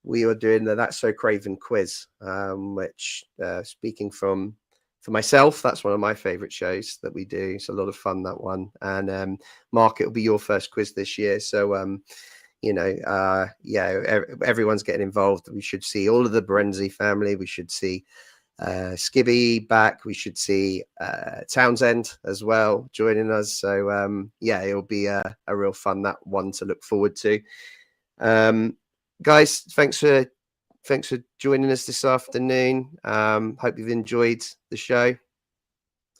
We are doing the That's So Craven quiz, which speaking for myself, that's one of my favorite shows that we do. It's a lot of fun, that one. And Mark, it'll be your first quiz this year. So, everyone's getting involved. We should see all of the Berenzi family. We should see Skibby back. We should see Townsend as well joining us. So it'll be a real fun, that one to look forward to. Guys, thanks for joining us this afternoon. Hope you've enjoyed the show.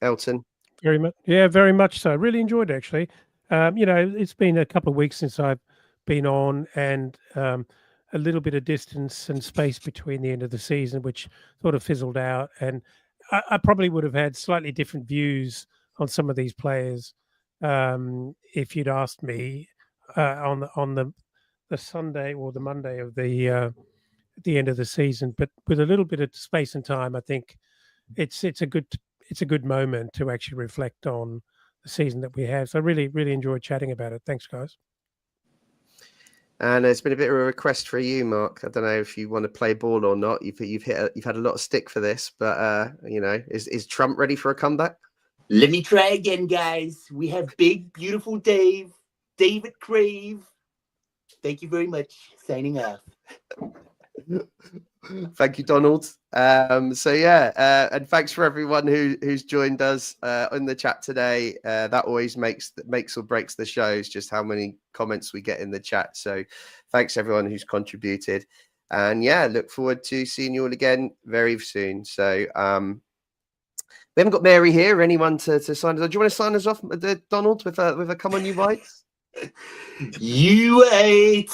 Elton? Very much. Yeah, very much so. Really enjoyed it, actually. It's been a couple of weeks since I've been on, and a little bit of distance and space between the end of the season, which sort of fizzled out. And I probably would have had slightly different views on some of these players if you'd asked me on the Sunday or the Monday of the end of the season. But with a little bit of space and time, I think it's a good moment to actually reflect on the season that we have. So I really, really enjoyed chatting about it. Thanks, guys. And it's been a bit of a request for you, Mark. I don't know if you want to play ball or not. You've had a lot of stick for this, but is Trump ready for a comeback? Let me try again, guys. We have big, beautiful David Crave. Thank you very much. Signing off. Thank you, Donald. So yeah, and thanks for everyone who's joined us in the chat today. That always makes or breaks the shows, just how many comments we get in the chat. So thanks everyone who's contributed. And yeah, look forward to seeing you all again very soon. So we haven't got Mary here. Anyone to sign us off? Do you want to sign us off, Donald, with a come on you whites? You ate.